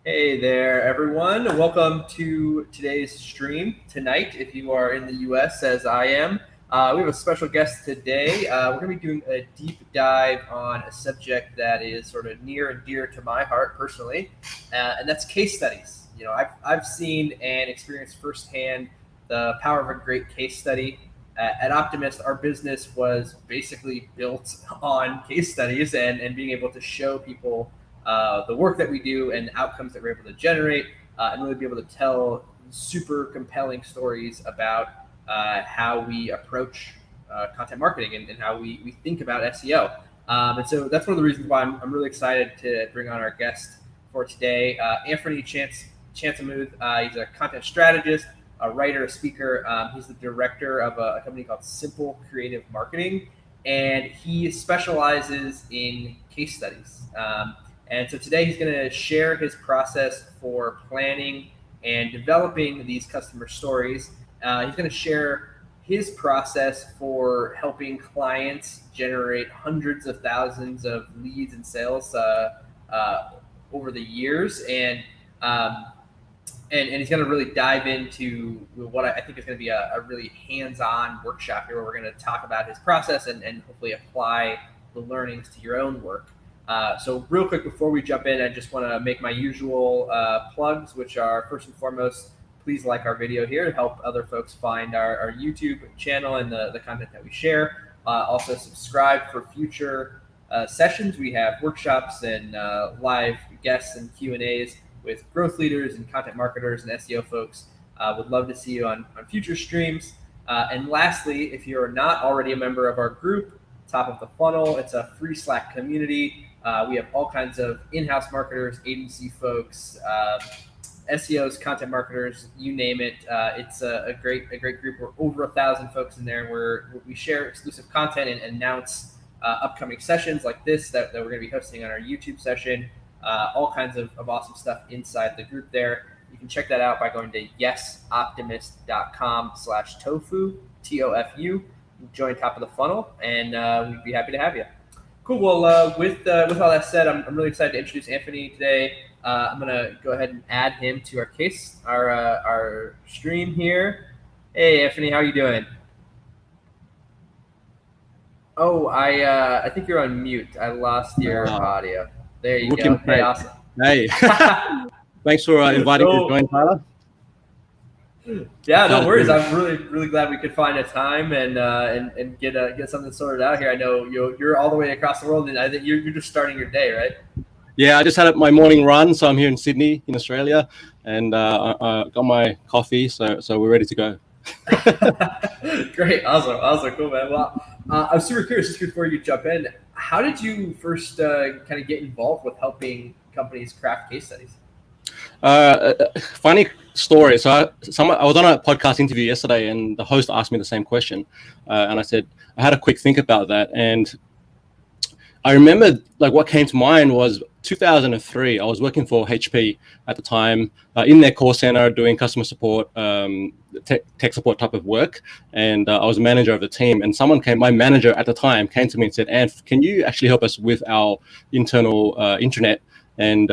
Hey there, everyone. Welcome to today's stream tonight. If you are in the US, as I am, we have a special guest today. We're going to be doing a deep dive on a subject that is sort of near and dear to my heart personally, and that's case studies. You know, I've seen and experienced firsthand the power of a great case study. At Optimist, our business was basically built on case studies and being able to show people the work that we do and the outcomes that we're able to generate, and really be able to tell super compelling stories about how we approach content marketing and how we think about SEO. And so that's one of the reasons why I'm really excited to bring on our guest for today, Anfernee Chansamooth. He's a content strategist, a writer, a speaker. He's the director of a company called Simple Creative Marketing, and he specializes in case studies. And so today he's going to share his process for planning and developing these customer stories. He's going to share his process for helping clients generate hundreds of thousands of leads and sales over the years. And he's going to really dive into what I think is going to be a really hands-on workshop here, where we're going to talk about his process and hopefully apply the learnings to your own work. So real quick before we jump in, I just want to make my usual plugs, which are first and foremost, please like our video here to help other folks find our YouTube channel and the content that we share. Also subscribe for future sessions. We have workshops and live guests and Q&As with growth leaders and content marketers and SEO folks. Would love to see you on future streams. And lastly, if you're not already a member of our group, top of the funnel, it's a free Slack community. We have all kinds of in-house marketers, agency folks, SEOs, content marketers, you name it. It's a great group. We're over 1,000 folks in there, where we share exclusive content and announce upcoming sessions like this that we're going to be hosting on our YouTube session. All kinds of awesome stuff inside the group there. You can check that out by going to yesoptimist.com/tofu, TOFU. Join top of the funnel, and we'd be happy to have you. Cool. Well, with all that said, I'm really excited to introduce Anfernee today. I'm gonna go ahead and add him to our stream here. Hey, Anfernee, how are you doing? Oh, I think you're on mute. I lost your audio. There you go. Hey, awesome. Hey, thanks for inviting me to join, Tyler. Yeah, no worries. I'm really glad we could find a time and get something sorted out here. I know you're all the way across the world, and I think you're just starting your day, right? Yeah, I just had my morning run, so I'm here in Sydney, in Australia, and I got my coffee, so we're ready to go. Great, awesome, cool, man. Well, I'm super curious, just before you jump in, how did you first kind of get involved with helping companies craft case studies? Funny story. So I was on a podcast interview yesterday, and the host asked me the same question, and I said I had a quick think about that, and I remember what came to mind was 2003. I was working for HP at the time in their call center doing customer support, tech support type of work, and I was a manager of the team. And my manager at the time came to me and said, "Anf, can you actually help us with our internal intranet and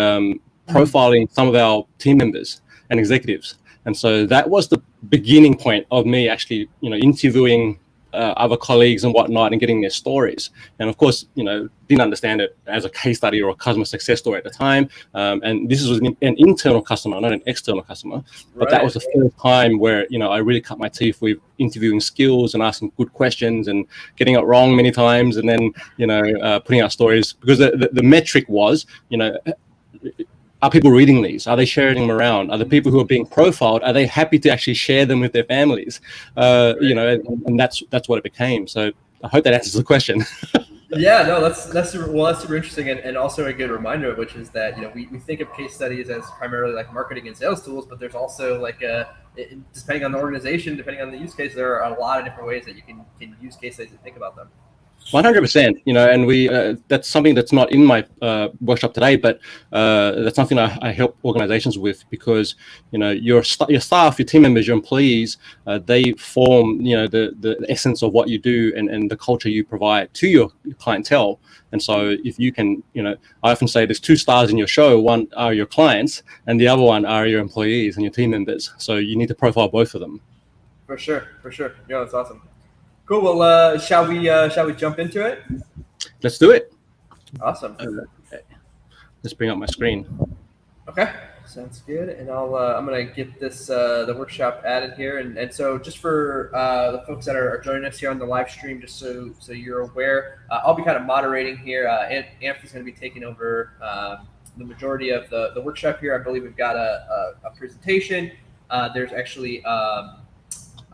profiling some of our team members and executives?" And so that was the beginning point of me actually, interviewing other colleagues and whatnot and getting their stories. And of course, didn't understand it as a case study or a customer success story at the time. And this was an internal customer, not an external customer. But that was the first time where, I really cut my teeth with interviewing skills and asking good questions and getting it wrong many times. And then, putting out stories, because the metric was, are people reading these? Are they sharing them around? Are the people who are being profiled, are they happy to actually share them with their families? And that's what it became. So I hope that answers the question. Yeah, no, that's super interesting, and also a good reminder, which is that we think of case studies as primarily like marketing and sales tools, but there's also depending on the organization, depending on the use case, there are a lot of different ways that you can use case studies and think about them. 100%, and we that's something that's not in my workshop today, but that's something I help organizations with, because your staff, your team members, your employees, they form the essence of what you do and the culture you provide to your clientele. And so if you can, I often say there's 2 stars in your show. One are your clients and the other one are your employees and your team members. So you need to profile both of them. For sure. Yeah, that's awesome. Cool. Well, shall we jump into it? Let's do it. Awesome. Let's bring up my screen. Okay, sounds good. And I'm gonna get this the workshop added here, and so just for the folks that are joining us here on the live stream, just so you're aware, I'll be kind of moderating here. Anthony's gonna be taking over the majority of the workshop here. I believe we've got a presentation. There's actually a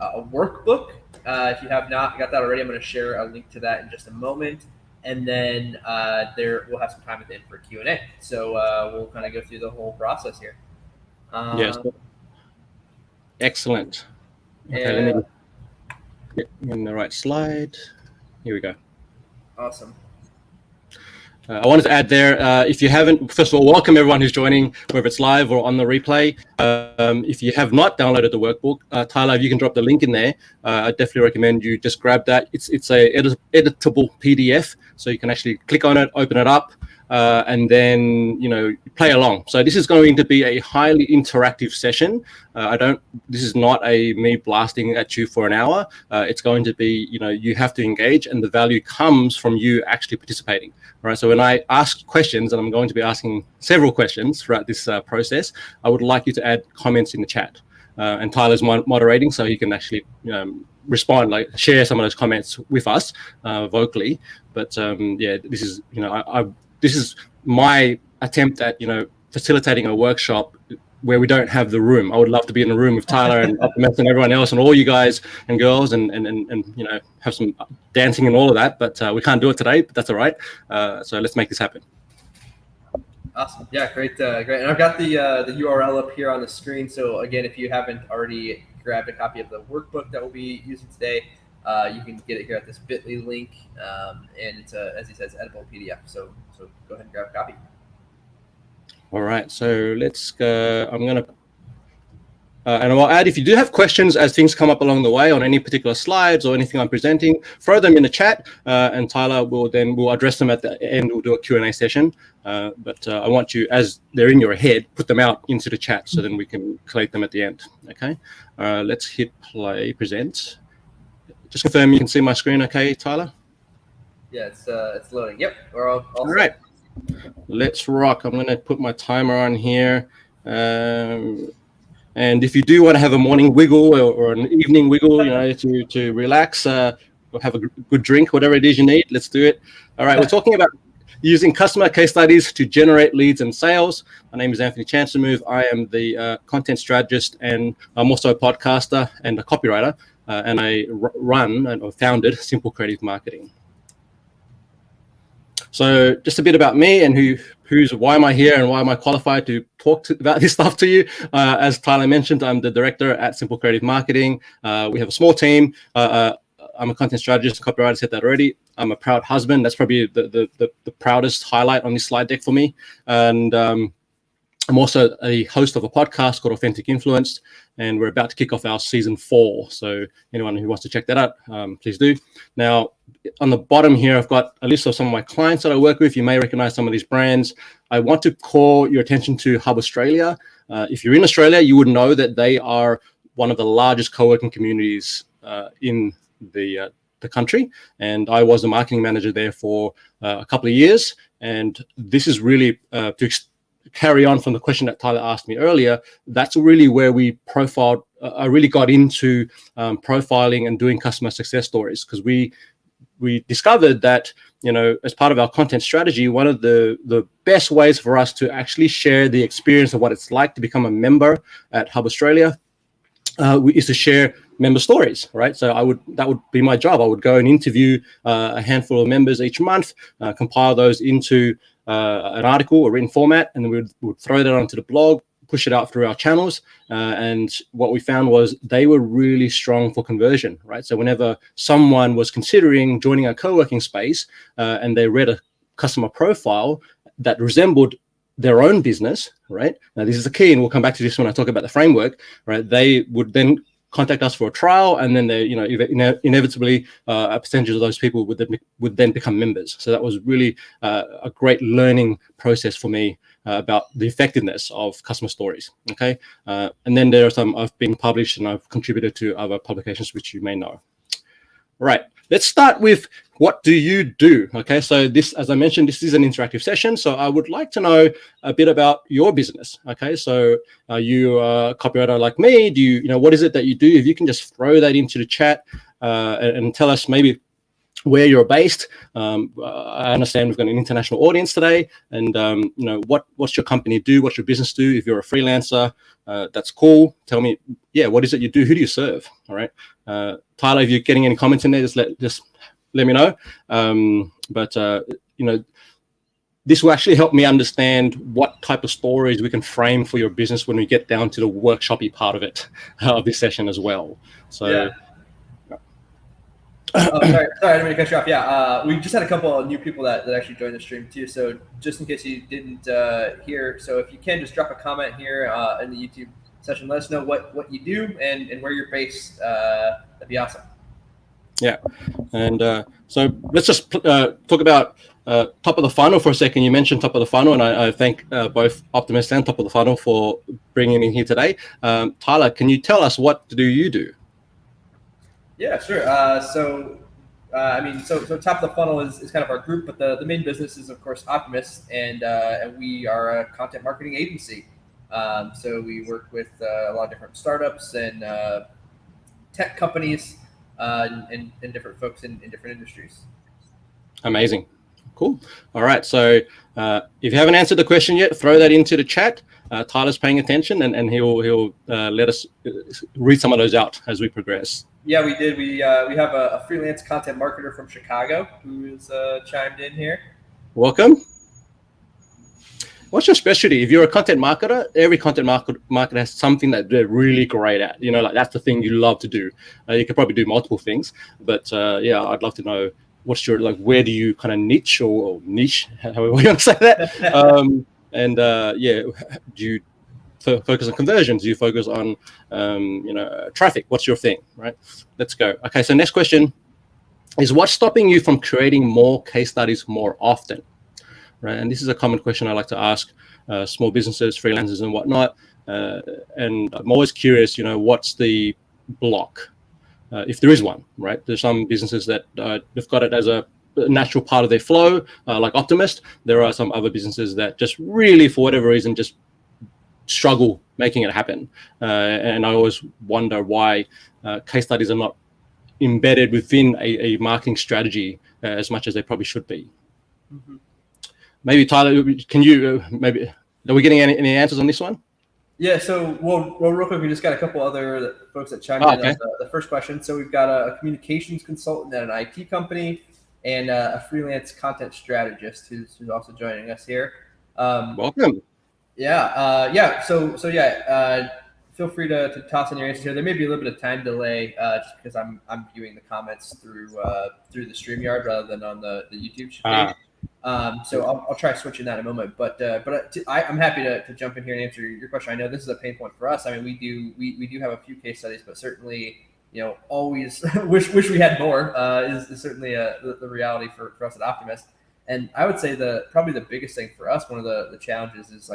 workbook. If you have not got that already, I'm going to share a link to that in just a moment. And then we'll have some time at the end for Q&A. So we'll kind of go through the whole process here. Yes. Excellent. Okay, let me get in the right slide. Here we go. Awesome. I wanted to add there, if you haven't, first of all, welcome everyone who's joining, whether it's live or on the replay. If you have not downloaded the workbook, Tyler, if you can drop the link in there, I definitely recommend you just grab that. It's a editable PDF, so you can actually click on it, open it up, and then play along. So this is going to be a highly interactive session. This is not me blasting at you for an hour. It's going to be, you have to engage, and the value comes from you actually participating. All right. So when I ask questions, and I'm going to be asking several questions throughout this process, I would like you to add comments in the chat. And Tyler's moderating, so he can actually respond, share some of those comments with us vocally. But this is, this is my attempt at, facilitating a workshop where we don't have the room. I would love to be in the room with Tyler and Optimist and everyone else and all you guys and girls and have some dancing and all of that. But we can't do it today, but that's all right. So let's make this happen. Awesome. Yeah, great. And I've got the URL up here on the screen. So again, if you haven't already grabbed a copy of the workbook that we'll be using today, you can get it here at this bit.ly link. And it's as he says, editable PDF. So go ahead and grab a copy. All right, so let's go. I'm going to, and I'll add, if you do have questions as things come up along the way on any particular slides or anything I'm presenting, throw them in the chat, and Tyler will address them at the end. We'll do a Q&A session, but I want you, as they're in your head, put them out into the chat so then we can collate them at the end, okay? Let's hit play, present. Just confirm you can see my screen, okay, Tyler? Yeah, it's loading. Yep, we're all set. Right. Let's rock. I'm going to put my timer on here. And if you do want to have a morning wiggle or an evening wiggle, to relax, or have a good drink, whatever it is you need, let's do it. All right, we're talking about using customer case studies to generate leads and sales. My name is Anfernee Chansamooth. I am the content strategist, and I'm also a podcaster and a copywriter, and I run and founded Simple Creative Marketing. So just a bit about me and why am I here and why am I qualified to talk about this stuff to you. As Tyler mentioned, I'm the director at Simple Creative Marketing. We have a small team. I'm a content strategist, copywriter, said that already. I'm a proud husband. That's probably the proudest highlight on this slide deck for me. And I'm also a host of a podcast called Authentic Influence, and we're about to kick off our season 4. So anyone who wants to check that out, please do. Now, on the bottom here, I've got a list of some of my clients that I work with. You may recognize some of these brands. I want to call your attention to Hub Australia. If you're in Australia, you would know that they are one of the largest co-working communities in the country. And I was the marketing manager there for a couple of years. And this is really to carry on from the question that Tyler asked me earlier. That's really where we profiled. I really got into profiling and doing customer success stories, because we discovered that, as part of our content strategy, one of the best ways for us to actually share the experience of what it's like to become a member at Hub Australia is to share member stories, right? So that would be my job. I would go and interview a handful of members each month, compile those into an article or written format, and then we would throw that onto the blog, push it out through our channels. And what we found was they were really strong for conversion, right? So whenever someone was considering joining a co-working space and they read a customer profile that resembled their own business, right? Now, this is the key, and we'll come back to this when I talk about the framework, right? They would then contact us for a trial, and then they, inevitably a percentage of those people would then become members. So that was really a great learning process for me about the effectiveness of customer stories. Okay, and then there are some I've been published and I've contributed to other publications which you may know. Right. Let's start with what do you do? Okay, so this, as I mentioned, this is an interactive session. So I would like to know a bit about your business. Okay, so are you a copywriter like me? Do you, what is it that you do? If you can just throw that into the chat and tell us maybe where you're based. I understand we've got an international audience today, and what's your company do? What's your business do? If you're a freelancer, that's cool. Tell me, what is it you do? Who do you serve? All right, Tyler, if you're getting any comments in there, just let me know. This will actually help me understand what type of stories we can frame for your business when we get down to the workshopy part of it of this session as well. So. Yeah. Sorry, I didn't mean to cut you off. Yeah, we just had a couple of new people that actually joined the stream too. So just in case you didn't hear, so if you can just drop a comment here in the YouTube session, let us know what you do and where you're based. That'd be awesome. Yeah, and so let's just talk about top of the funnel for a second. You mentioned top of the funnel, and I thank both Optimist and top of the funnel for bringing me here today. Tyler, can you tell us what do you do? Yeah, sure. So top of the funnel is kind of our group, but the main business is, of course, Optimist, and we are a content marketing agency. So we work with a lot of different startups and tech companies and different folks in different industries. Amazing. Cool. All right. So if you haven't answered the question yet, throw that into the chat. Tyler's paying attention, and he'll let us read some of those out as we progress. Yeah, we did. We have a freelance content marketer from Chicago who is chimed in here. Welcome. What's your specialty? If you're a content marketer, every content marketer has something that they're really great at. Like that's the thing you love to do. You could probably do multiple things, but I'd love to know what's your, where do you kind of niche or niche, however you want to say that? Do you focus on conversions? Do you focus on, traffic? What's your thing, right? Let's go. Okay, so next question is, what's stopping you from creating more case studies more often, right? And this is a common question I like to ask small businesses, freelancers, and whatnot. And I'm always curious, what's the block, if there is one, right? There's some businesses that they've got it as a natural part of their flow, like Optimist. There are some other businesses that just really, for whatever reason, just struggle making it happen. And I always wonder why case studies are not embedded within a marketing strategy as much as they probably should be. Mm-hmm. Maybe Tyler, can you are we getting any answers on this one? Yeah, so real quick, we just got a couple other folks that chimed in. Okay. The first question. So we've got a communications consultant at an IT company and a freelance content strategist who's also joining us here. Welcome. Feel free to toss in your answers here. There may be a little bit of time delay just because I'm viewing the comments through the StreamYard rather than on the YouTube page. So I'll try switching that in a moment. But I'm happy to jump in here and answer your question. I know this is a pain point for us. I mean, we do have a few case studies, but certainly always wish we had more. Is certainly the reality for us at Optimist. And I would say probably the biggest thing for us, one of the challenges is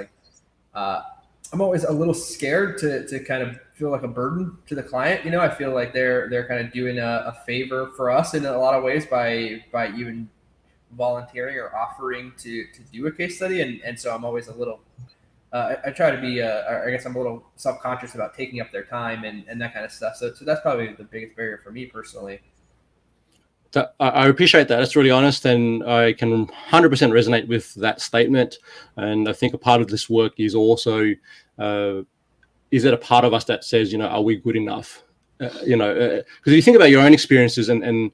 I'm always a little scared to kind of feel like a burden to the client. I feel like they're kind of doing a favor for us in a lot of ways by even volunteering or offering to do a case study. And so I'm always a little, I try to be, I guess I'm a little self-conscious about taking up their time and that kind of stuff. So that's probably the biggest barrier for me personally. I appreciate that. That's really honest, and I can 100% resonate with that statement. And I think a part of this work is also, is it a part of us that says, are we good enough? Because if you think about your own experiences and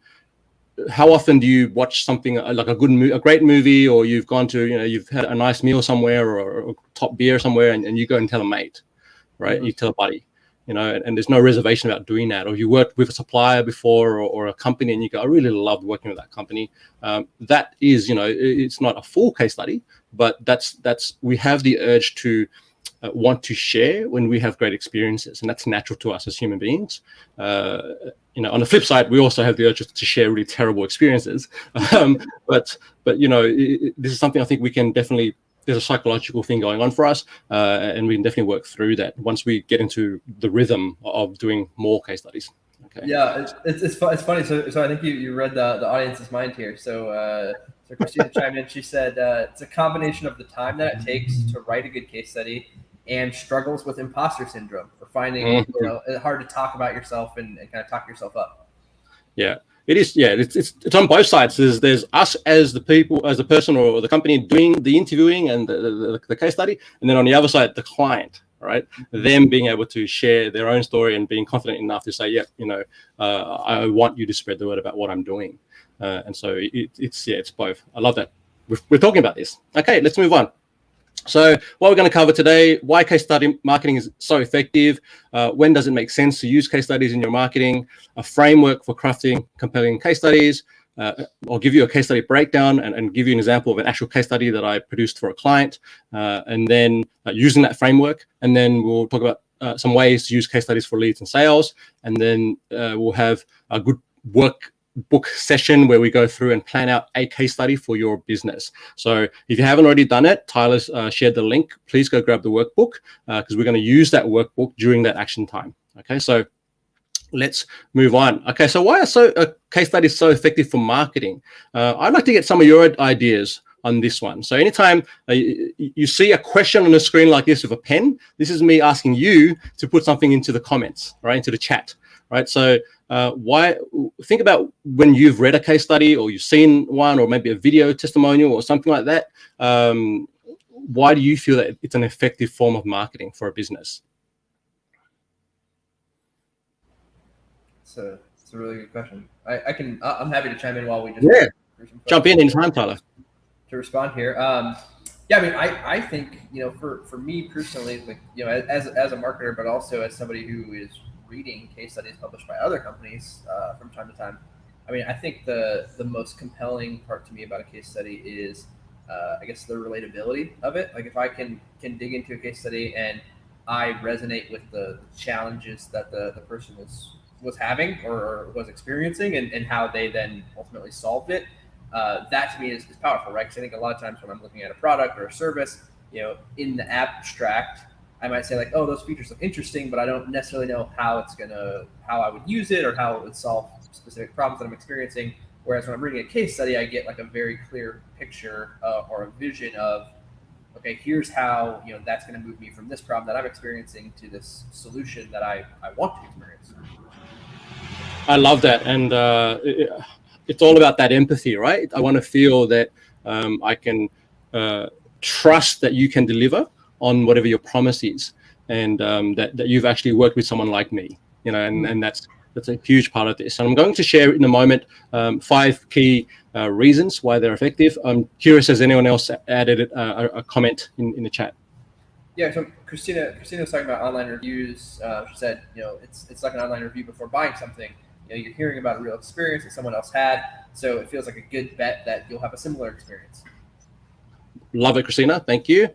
how often do you watch something like a great movie, or you've gone to, you've had a nice meal somewhere, or a top beer somewhere, and you go and tell a mate, right? Mm-hmm. You tell a buddy, and there's no reservation about doing that. Or you worked with a supplier before, or a company, and you go, I really loved working with that company. That is, it's not a full case study, but that's we have the urge to want to share when we have great experiences, and that's natural to us as human beings. On the flip side, we also have the urge to share really terrible experiences. But this is something I think we can definitely. There's a psychological thing going on for us, and we can definitely work through that once we get into the rhythm of doing more case studies. Okay. Yeah, it's funny. So I think you read the audience's mind here. So Christina chimed in. She said it's a combination of the time that it takes to write a good case study and struggles with imposter syndrome, or finding it hard to talk about yourself and kind of talk yourself up. Yeah, it is. Yeah, it's on both sides. There's us as the people, as the person or the company doing the interviewing and the case study, and then on the other side, the client, right? Them being able to share their own story and being confident enough to say, I want you to spread the word about what I'm doing. And so it's both. I love that. We're talking about this. Okay, let's move on. So what we're going to cover today, why case study marketing is so effective, when does it make sense to use case studies in your marketing, a framework for crafting compelling case studies. I'll give you a case study breakdown and give you an example of an actual case study that I produced for a client, and then using that framework. And then we'll talk about some ways to use case studies for leads and sales. And then we'll have a good workbook session where we go through and plan out a case study for your business. So if you haven't already done it, Tyler's shared the link. Please go grab the workbook because we're going to use that workbook during that action time. Okay, so let's move on. Okay, so why are a case study so effective for marketing? I'd like to get some of your ideas on this one. So anytime you see a question on the screen like this with a pen, this is me asking you to put something into the comments, right, into the chat, right? So think about when you've read a case study, or you've seen one, or maybe a video testimonial or something like that. Why do you feel that it's an effective form of marketing for a business? So it's a really good question. I'm happy to chime in while we just jump in anytime, Tyler. To respond here. I think, for me personally, like, as a marketer, but also as somebody who is reading case studies published by other companies from time to time, I think the most compelling part to me about a case study is, I guess, the relatability of it. Like, if I can dig into a case study and I resonate with the challenges that the person was having or was experiencing, and how they then ultimately solved it, that to me is powerful, right? Because I think a lot of times when I'm looking at a product or a service, in the abstract, I might say like, oh, those features look interesting, but I don't necessarily know how I would use it or how it would solve specific problems that I'm experiencing. Whereas when I'm reading a case study, I get like a very clear picture or a vision of, okay, here's how, that's going to move me from this problem that I'm experiencing to this solution that I want to experience. I love that. And it's all about that empathy, right? I want to feel that I can trust that you can deliver on whatever your promise is, and that you've actually worked with someone like me, and that's a huge part of this. And I'm going to share in a moment 5 key reasons why they're effective. I'm curious, has anyone else added a comment in the chat? Yeah, so Christina was talking about online reviews. She said, it's like an online review before buying something. You're hearing about a real experience that someone else had, so it feels like a good bet that you'll have a similar experience. Love it, Christina. Thank you.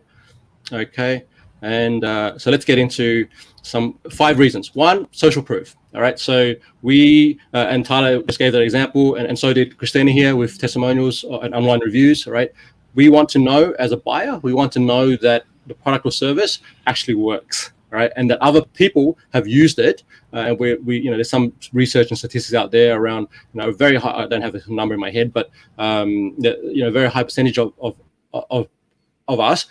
Okay, and so let's get into some 5 reasons. 1, social proof. All right, so we and Tyler just gave that example, and so did Christina here with testimonials and online reviews. Right, we want to know as a buyer, we want to know that the product or service actually works, right, and that other people have used it. And we there's some research and statistics out there around, very high. I don't have the number in my head, but very high percentage of us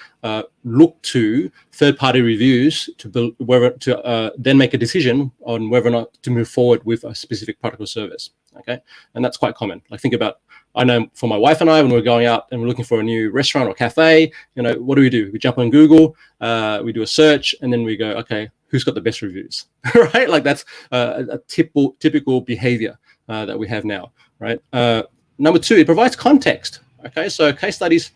look to third-party reviews to then make a decision on whether or not to move forward with a specific product or service. Okay, and that's quite common. Like, think about, I know for my wife and I, when we're going out and we're looking for a new restaurant or cafe, what do? We jump on Google, we do a search, and then we go, okay, who's got the best reviews, right? Like, that's a typical behavior that we have now, right? Number two, it provides context. Okay, so case studies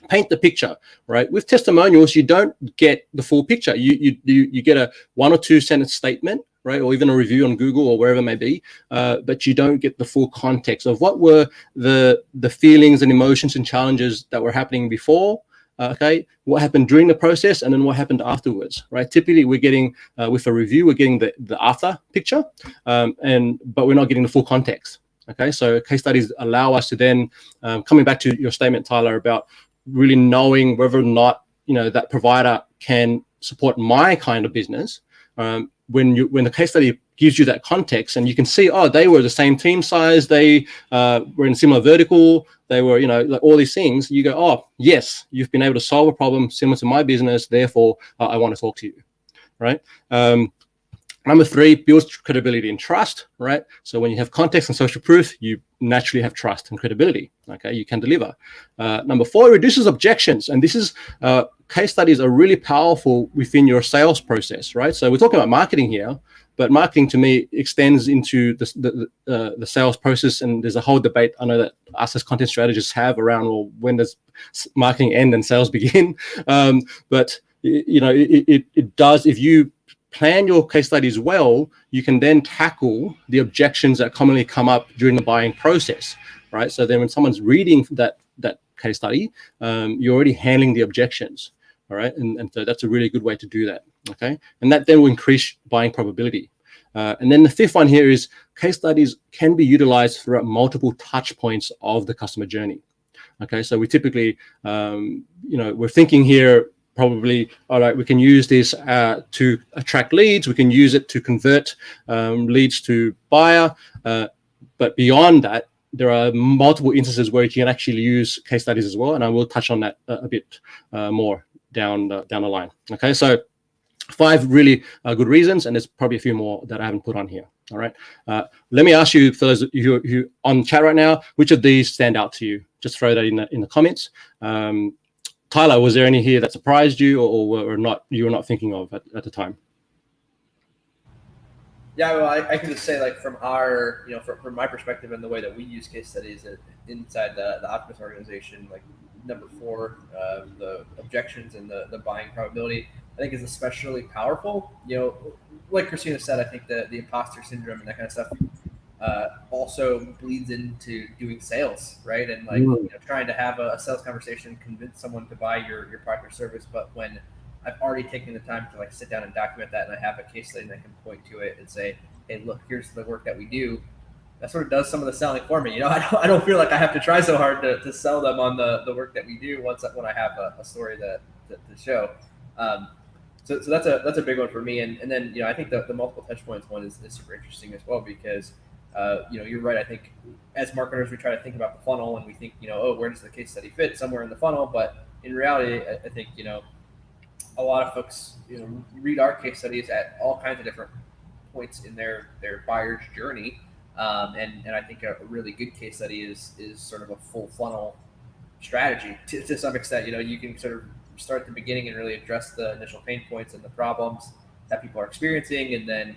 paint the picture, right? With testimonials, you don't get the full picture. You get a 1 or 2 sentence statement, right, or even a review on Google or wherever it may be, but you don't get the full context of what were the feelings and emotions and challenges that were happening before. Okay, what happened during the process, and then what happened afterwards, right? Typically, we're getting with a review, we're getting the after picture, but we're not getting the full context. Okay, so case studies allow us to then, coming back to your statement, Tyler, about really knowing whether or not that provider can support my kind of business. When the case study gives you that context, and you can see, oh, they were the same team size, they were in a similar vertical, they were, like all these things. You go, oh, yes, you've been able to solve a problem similar to my business. Therefore, I want to talk to you, right? Number 3, builds credibility and trust, right? So when you have context and social proof, you naturally have trust and credibility. Okay, you can deliver. Number 4, reduces objections, and this is case studies are really powerful within your sales process, right? So we're talking about marketing here, but marketing to me extends into the sales process, and there's a whole debate I know that us as content strategists have around, well, when does marketing end and sales begin? But it does. If you plan your case studies well, you can then tackle the objections that commonly come up during the buying process, right? So then when someone's reading that case study, you're already handling the objections, all right? And so that's a really good way to do that, okay? And that then will increase buying probability. And then the 5th one here is case studies can be utilized throughout multiple touch points of the customer journey. Okay, so we typically, we're thinking here, probably, all right, we can use this to attract leads. We can use it to convert leads to buyer. But beyond that, there are multiple instances where you can actually use case studies as well. And I will touch on that a bit more down the line. Okay, so 5 really good reasons, and there's probably a few more that I haven't put on here. All right, let me ask you, for those who on chat right now, which of these stand out to you? Just throw that in the comments. Tyler, was there any here that surprised you, or were not you were not thinking of at the time? Yeah, well, I can just say, like, from our, from my perspective and the way that we use case studies inside the Optimist organization, like number 4, the objections and the buying probability, I think is especially powerful. Like Christina said, I think the imposter syndrome and that kind of stuff also bleeds into doing sales, right? And like trying to have a sales conversation, convince someone to buy your product or service, but when I've already taken the time to like sit down and document that, and I have a case study and I can point to it and say, hey, look, here's the work that we do. That sort of does some of the selling for me. I don't feel like I have to try so hard to sell them on the work that we do when I have a story to show. So that's a big one for me. And then I think the multiple touch points one is super interesting as well, because you're right. I think as marketers, we try to think about the funnel, and we think, where does the case study fit? Somewhere in the funnel. But in reality, I think, a lot of folks, read our case studies at all kinds of different points in their buyer's journey. And I think a really good case study is sort of a full funnel strategy to some extent. You can sort of start at the beginning and really address the initial pain points and the problems that people are experiencing, and then,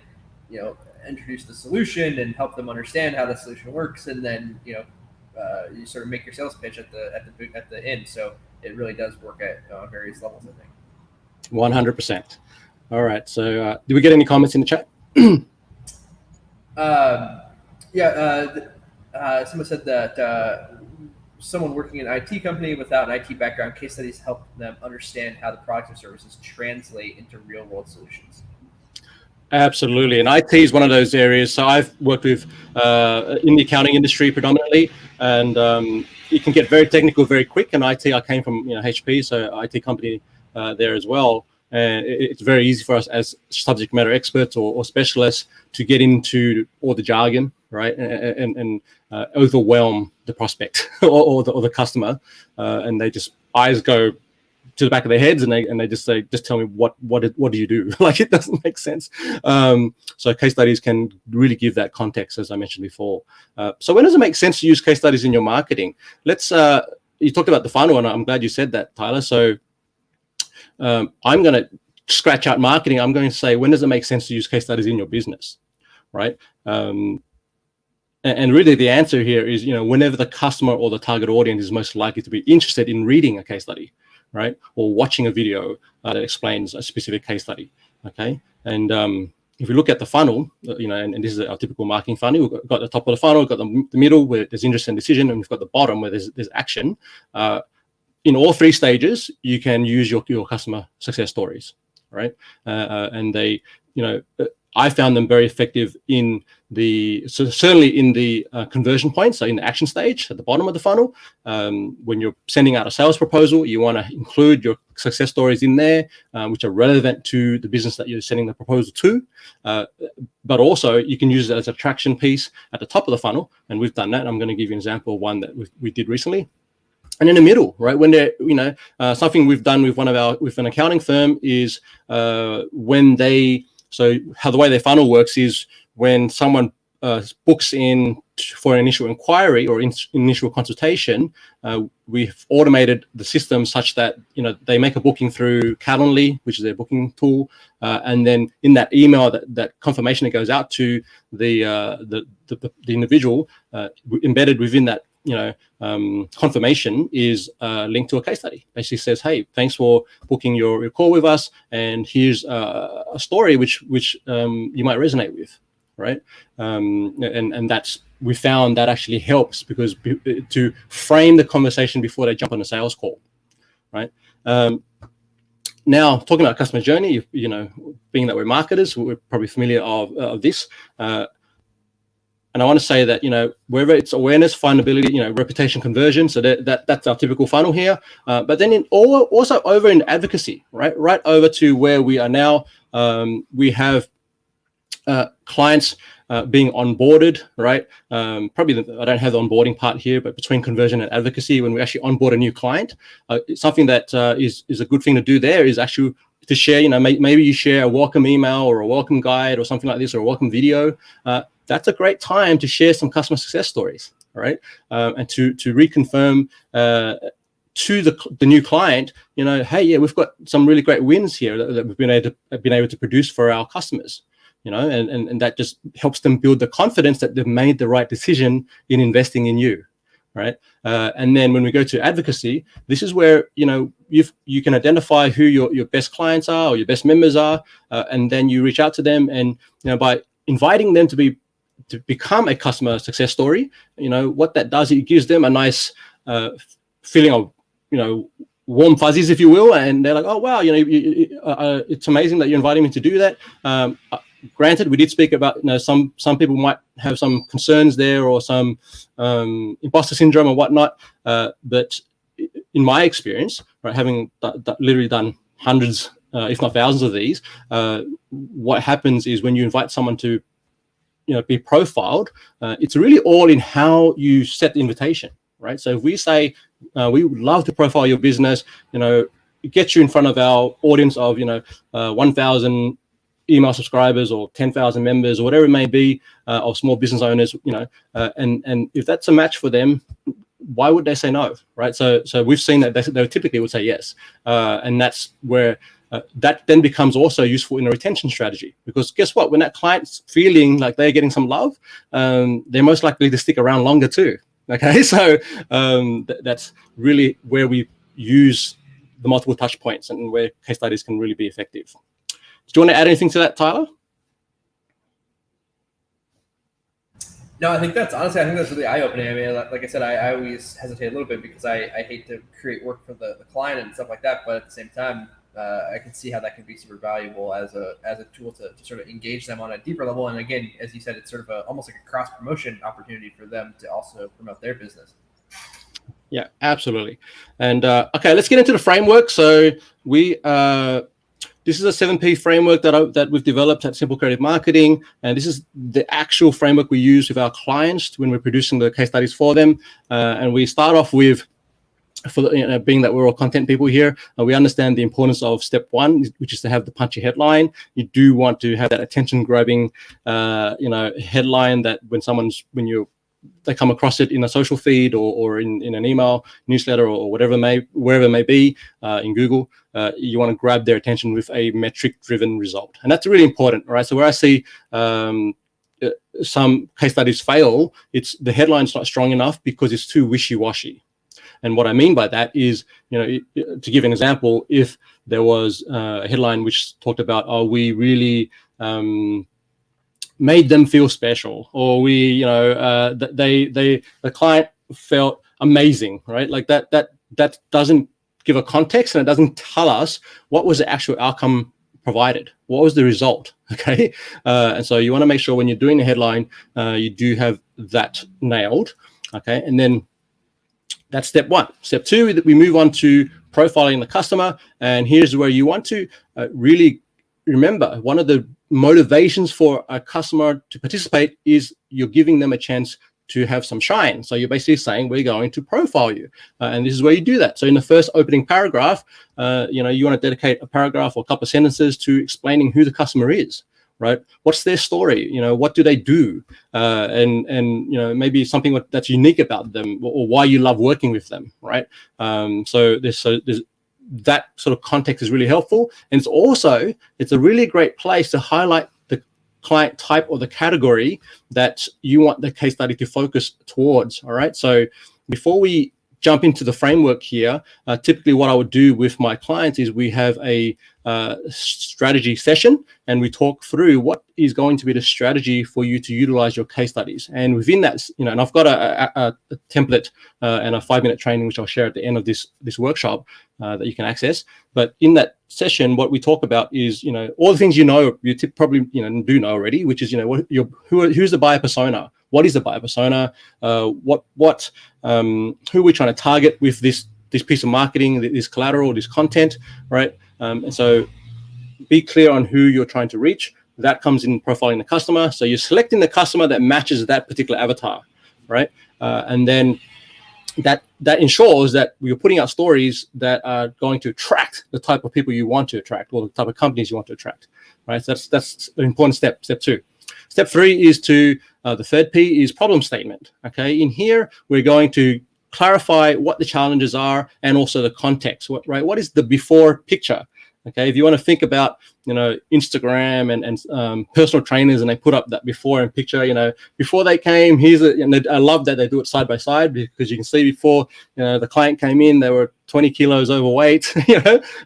introduce the solution and help them understand how the solution works. And then, you sort of make your sales pitch at the end. So it really does work at various levels, I think. 100%. All right. So did we get any comments in the chat? Someone said that someone working in an IT company without an IT background, case studies help them understand how the products and services translate into real world solutions. Absolutely. And IT is one of those areas. So I've worked with in the accounting industry predominantly, and it can get very technical very quick. And IT, I came from HP, so IT company there as well. And it's very easy for us as subject matter experts or specialists to get into all the jargon, right, and overwhelm the prospect or the customer, and they just eyes go to the back of their heads, and they just say, just tell me what do you do? Like, it doesn't make sense. So case studies can really give that context, as I mentioned before. So when does it make sense to use case studies in your marketing? Let's. You talked about the funnel, and I'm glad you said that, Tyler. So I'm going to scratch out marketing. I'm going to say, when does it make sense to use case studies in your business, right? And really the answer here is, whenever the customer or the target audience is most likely to be interested in reading a case study, right? Or watching a video that explains a specific case study, okay? And if we look at the funnel, and this is our typical marketing funnel, we've got the top of the funnel, we've got the middle where there's interest and decision, and we've got the bottom where there's action. In all three stages, you can use your customer success stories, right? And they, I found them very effective certainly in the conversion point, so in the action stage at the bottom of the funnel. When you're sending out a sales proposal, you want to include your success stories in there, which are relevant to the business that you're sending the proposal to. But also you can use it as a traction piece at the top of the funnel, and we've done that. I'm going to give you an example of one that we did recently. And in the middle, right, when they're, something we've done with with an accounting firm is so how the way their funnel works is when someone books in for an initial inquiry or initial consultation, we've automated the system such that they make a booking through Calendly, which is their booking tool, and then in that email, that confirmation that goes out to the individual, embedded within that confirmation is linked to a case study. Basically says, hey, thanks for booking your call with us, and here's a story which you might resonate with, right? And that's, we found that actually helps because to frame the conversation before they jump on a sales call, right? Now, talking about customer journey, being that we're marketers, we're probably familiar of this. And I want to say that, wherever it's awareness, findability, reputation, conversion, so that's our typical funnel here. But then also over in advocacy, right over to where we are now, we have clients being onboarded, right? Probably I don't have the onboarding part here, but between conversion and advocacy, when we actually onboard a new client, it's something that is a good thing to do there is actually to share, maybe you share a welcome email or a welcome guide or something like this, or a welcome video. That's a great time to share some customer success stories, right? And to reconfirm to the new client, hey, yeah, we've got some really great wins here that we've been able to produce for our customers, and that just helps them build the confidence that they've made the right decision in investing in you, right? And then when we go to advocacy, this is where you can identify who your best clients are or your best members are, and then you reach out to them, and by inviting them to become a customer success story, what that does, it gives them a nice feeling of warm fuzzies, if you will, and they're like, oh wow, it's amazing that you're inviting me to do that. Granted, we did speak about some people might have some concerns there or some imposter syndrome or whatnot, but in my experience, right, having literally done hundreds, if not thousands of these, what happens is when you invite someone to be profiled, it's really all in how you set the invitation, right? So if we say we would love to profile your business, get you in front of our audience of 1,000 email subscribers or 10,000 members or whatever it may be, of small business owners, and if that's a match for them, why would they say no, right? So we've seen that they typically would say yes, and that's where that then becomes also useful in a retention strategy, because guess what? When that client's feeling like they're getting some love, they're most likely to stick around longer too. Okay, so that's really where we use the multiple touch points and where case studies can really be effective. Do you want to add anything to that, Tyler? No, I think that's really eye-opening. I mean, like I said, I always hesitate a little bit because I hate to create work for the client and stuff like that. But at the same time, I can see how that can be super valuable as a tool to sort of engage them on a deeper level. And again, as you said, it's sort of almost like a cross promotion opportunity for them to also promote their business. Yeah, absolutely. And okay, let's get into the framework. So this is a 7P framework that we've developed at Simple Creative Marketing, and this is the actual framework we use with our clients when we're producing the case studies for them. And we start off with, being that we're all content people here, we understand the importance of step one, which is to have the punchy headline. You do want to have that attention-grabbing, headline that when they come across it in a social feed or in an email newsletter or wherever it may be, in Google, you want to grab their attention with a metric-driven result, and that's really important, right? So where I see some case studies fail, it's the headline's not strong enough because it's too wishy-washy. And what I mean by that is, to give an example, if there was a headline which talked about, oh, we really made them feel special, or the client felt amazing, right? Like that doesn't give a context, and it doesn't tell us what was the actual outcome provided, what was the result. Okay, and so you want to make sure when you're doing the headline, you do have that nailed. Okay, and then that's step one. Step two, that we move on to profiling the customer, and here's where you want to really remember, one of the motivations for a customer to participate is you're giving them a chance to have some shine. So you're basically saying, we're going to profile you. And this is where you do that. So in the first opening paragraph, you want to dedicate a paragraph or a couple of sentences to explaining who the customer is, right? What's their story? What do they do? And maybe something that's unique about them, or why you love working with them, right? So there's that sort of context is really helpful. And it's a really great place to highlight the client type or the category that you want the case study to focus towards. All right. So before we jump into the framework here, typically what I would do with my clients is we have a strategy session, and we talk through what is going to be the strategy for you to utilize your case studies. And within that, and I've got a template and a 5-minute training, which I'll share at the end of this workshop that you can access. But in that session, what we talk about is, all the things you probably do know already, which is, who's the buyer persona? What is the buyer persona? Who are we trying to target with this piece of marketing, this collateral, this content, right? And so be clear on who you're trying to reach. That comes in profiling the customer. So you're selecting the customer that matches that particular avatar, right? And then that ensures that you're putting out stories that are going to attract the type of people you want to attract, or the type of companies you want to attract, right? So that's an important step two. Step three is the third P is problem statement. Okay, in here we're going to clarify what the challenges are and also the context. What is the before picture? Okay, if you want to think about Instagram and personal trainers, and they put up that before and picture, before they came, I love that they do it side by side, because you can see before the client came in, they were 20 kilos overweight,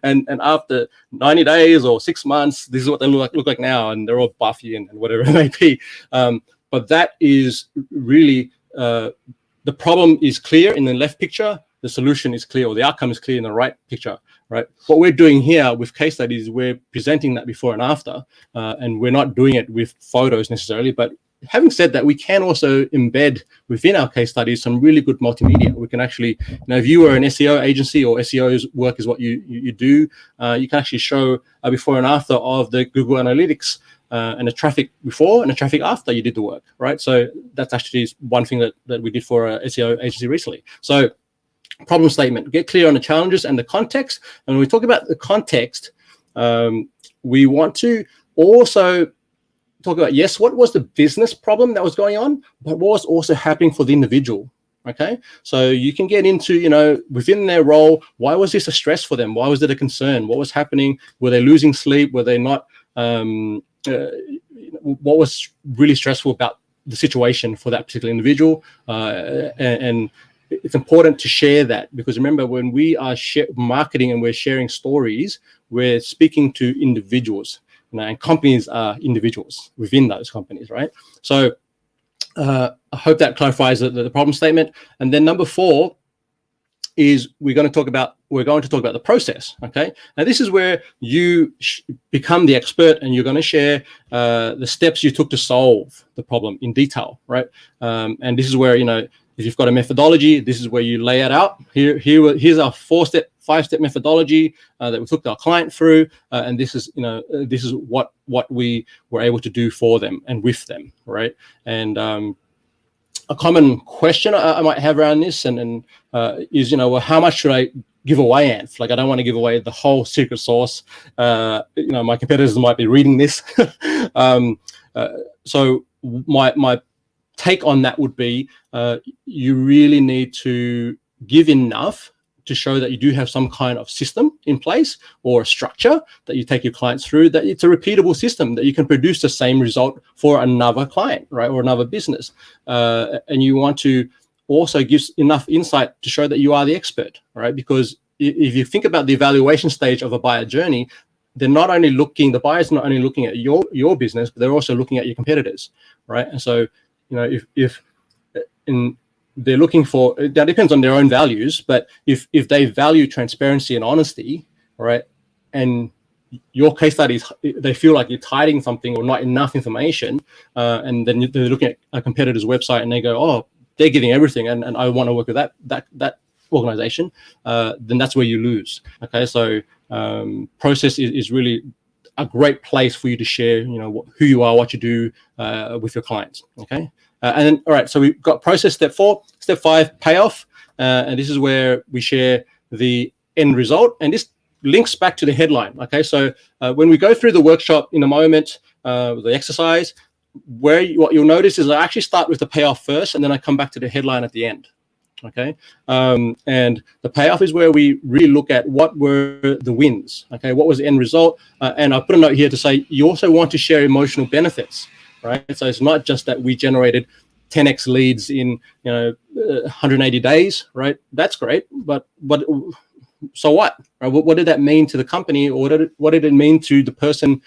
and after 90 days or 6 months, this is what they look like now, and they're all buffy and whatever it may be. But that is really the problem is clear in the left picture, the solution is clear, or the outcome is clear in the right picture, right? What we're doing here with case studies, we're presenting that before and after, and we're not doing it with photos necessarily. But having said that, we can also embed within our case studies some really good multimedia. We can actually, if you were an SEO agency, or SEO's work is what you do, you can actually show a before and after of the Google Analytics, and the traffic before and the traffic after you did the work, right? So that's actually one thing that we did for a SEO agency recently. So problem statement, get clear on the challenges and the context. And when we talk about the context, we want to also talk about, yes, what was the business problem that was going on, but what was also happening for the individual. Okay, so you can get into, within their role, why was this a stress for them? Why was it a concern? What was happening? Were they losing sleep? Were they not? What was really stressful about the situation for that particular individual? And it's important to share that, because remember, when we are marketing and we're sharing stories, we're speaking to individuals, and companies are individuals within those companies, right? So I hope that clarifies the problem statement. And then number 4 is we're going to talk about the process. Okay, now this is where you become the expert, and you're going to share the steps you took to solve the problem in detail, right? And this is where, if you've got a methodology, this is where you lay it out. Here's our 5-step methodology that we took our client through, and this is what we were able to do for them and with them, right? And a common question I might have around this is, well, how much should I give away, Anth? Like, I don't want to give away the whole secret sauce. My competitors might be reading this. So my take on that would be, you really need to give enough to show that you do have some kind of system in place or a structure that you take your clients through, that it's a repeatable system, that you can produce the same result for another client, right, or another business. And you want to also give enough insight to show that you are the expert, right? Because if you think about the evaluation stage of a buyer journey, the buyer's not only looking at your business, but they're also looking at your competitors, right? And so, if they're looking for, that depends on their own values, but if they value transparency and honesty, right, and your case studies, they feel like you're hiding something or not enough information, and then they're looking at a competitor's website and they go, oh, they're giving everything, and I want to work with that organization, then that's where you lose. Okay, so process is really a great place for you to share, who you are, what you do with your clients. Okay, and then all right, so we've got process step 4, step 5, payoff, and this is where we share the end result, and this links back to the headline. Okay, so when we go through the workshop in a moment, the exercise, what you'll notice is I actually start with the payoff first, and then I come back to the headline at the end. Okay, and the payoff is where we really look at what were the wins. Okay, what was the end result? And I put a note here to say you also want to share emotional benefits, right? So it's not just that we generated 10x leads in 180 days, right? That's great, but so what? Right? What did that mean to the company, or what did it mean to the person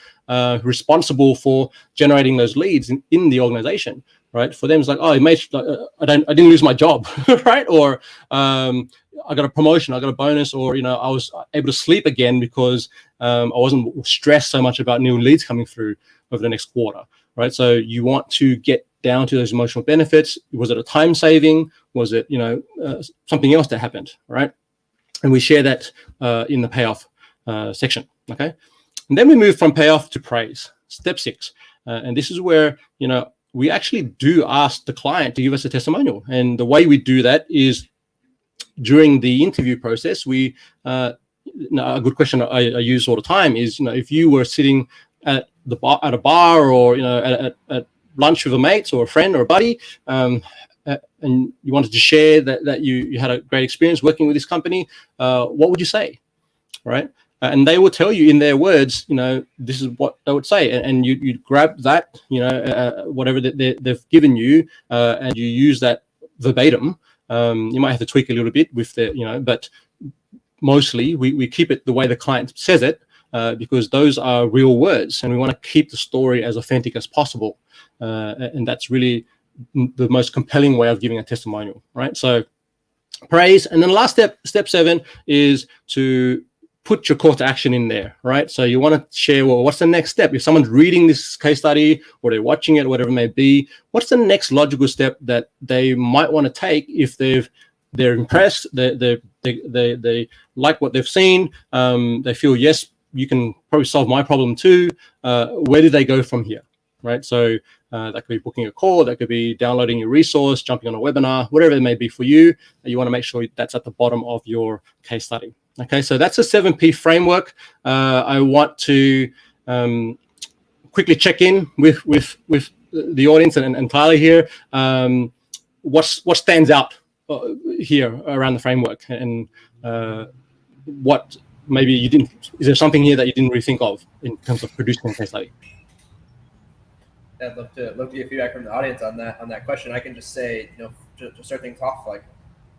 responsible for generating those leads in the organization? Right? For them, it's like, oh, it made I didn't lose my job, right? Or I got a promotion, I got a bonus, or I was able to sleep again because I wasn't stressed so much about new leads coming through over the next quarter, right? So you want to get down to those emotional benefits. Was it a time saving? Was it something else that happened, right? And we share that in the payoff section. Okay, and then we move from payoff to praise, step 6, and this is where we actually do ask the client to give us a testimonial. And the way we do that is during the interview process. A good question I use all the time is, if you were sitting at a bar or at lunch with a mate or a friend or a buddy, and you wanted to share that you had a great experience working with this company, what would you say, right? And they will tell you in their words, this is what they would say, and you grab that, whatever they've given you, and you use that verbatim. You might have to tweak a little bit with but mostly we keep it the way the client says it, because those are real words, and we want to keep the story as authentic as possible, and that's really the most compelling way of giving a testimonial, right? So praise, and then the last step 7, is to put your call to action in there, right? So you want to share, well, what's the next step? If someone's reading this case study or they're watching it, whatever it may be, what's the next logical step that they might want to take if they're impressed, they like what they've seen, they feel, yes, you can probably solve my problem too. Where do they go from here, right? So that could be booking a call, that could be downloading your resource, jumping on a webinar, whatever it may be for you. You want to make sure that's at the bottom of your case study. Okay, so that's a 7P framework. I want to quickly check in with the audience and Tyler here. What stands out here around the framework, and what maybe you didn't? Is there something here that you didn't really think of in terms of producing a case study? I'd love to get feedback from the audience on that question. I can just say, to start things off, like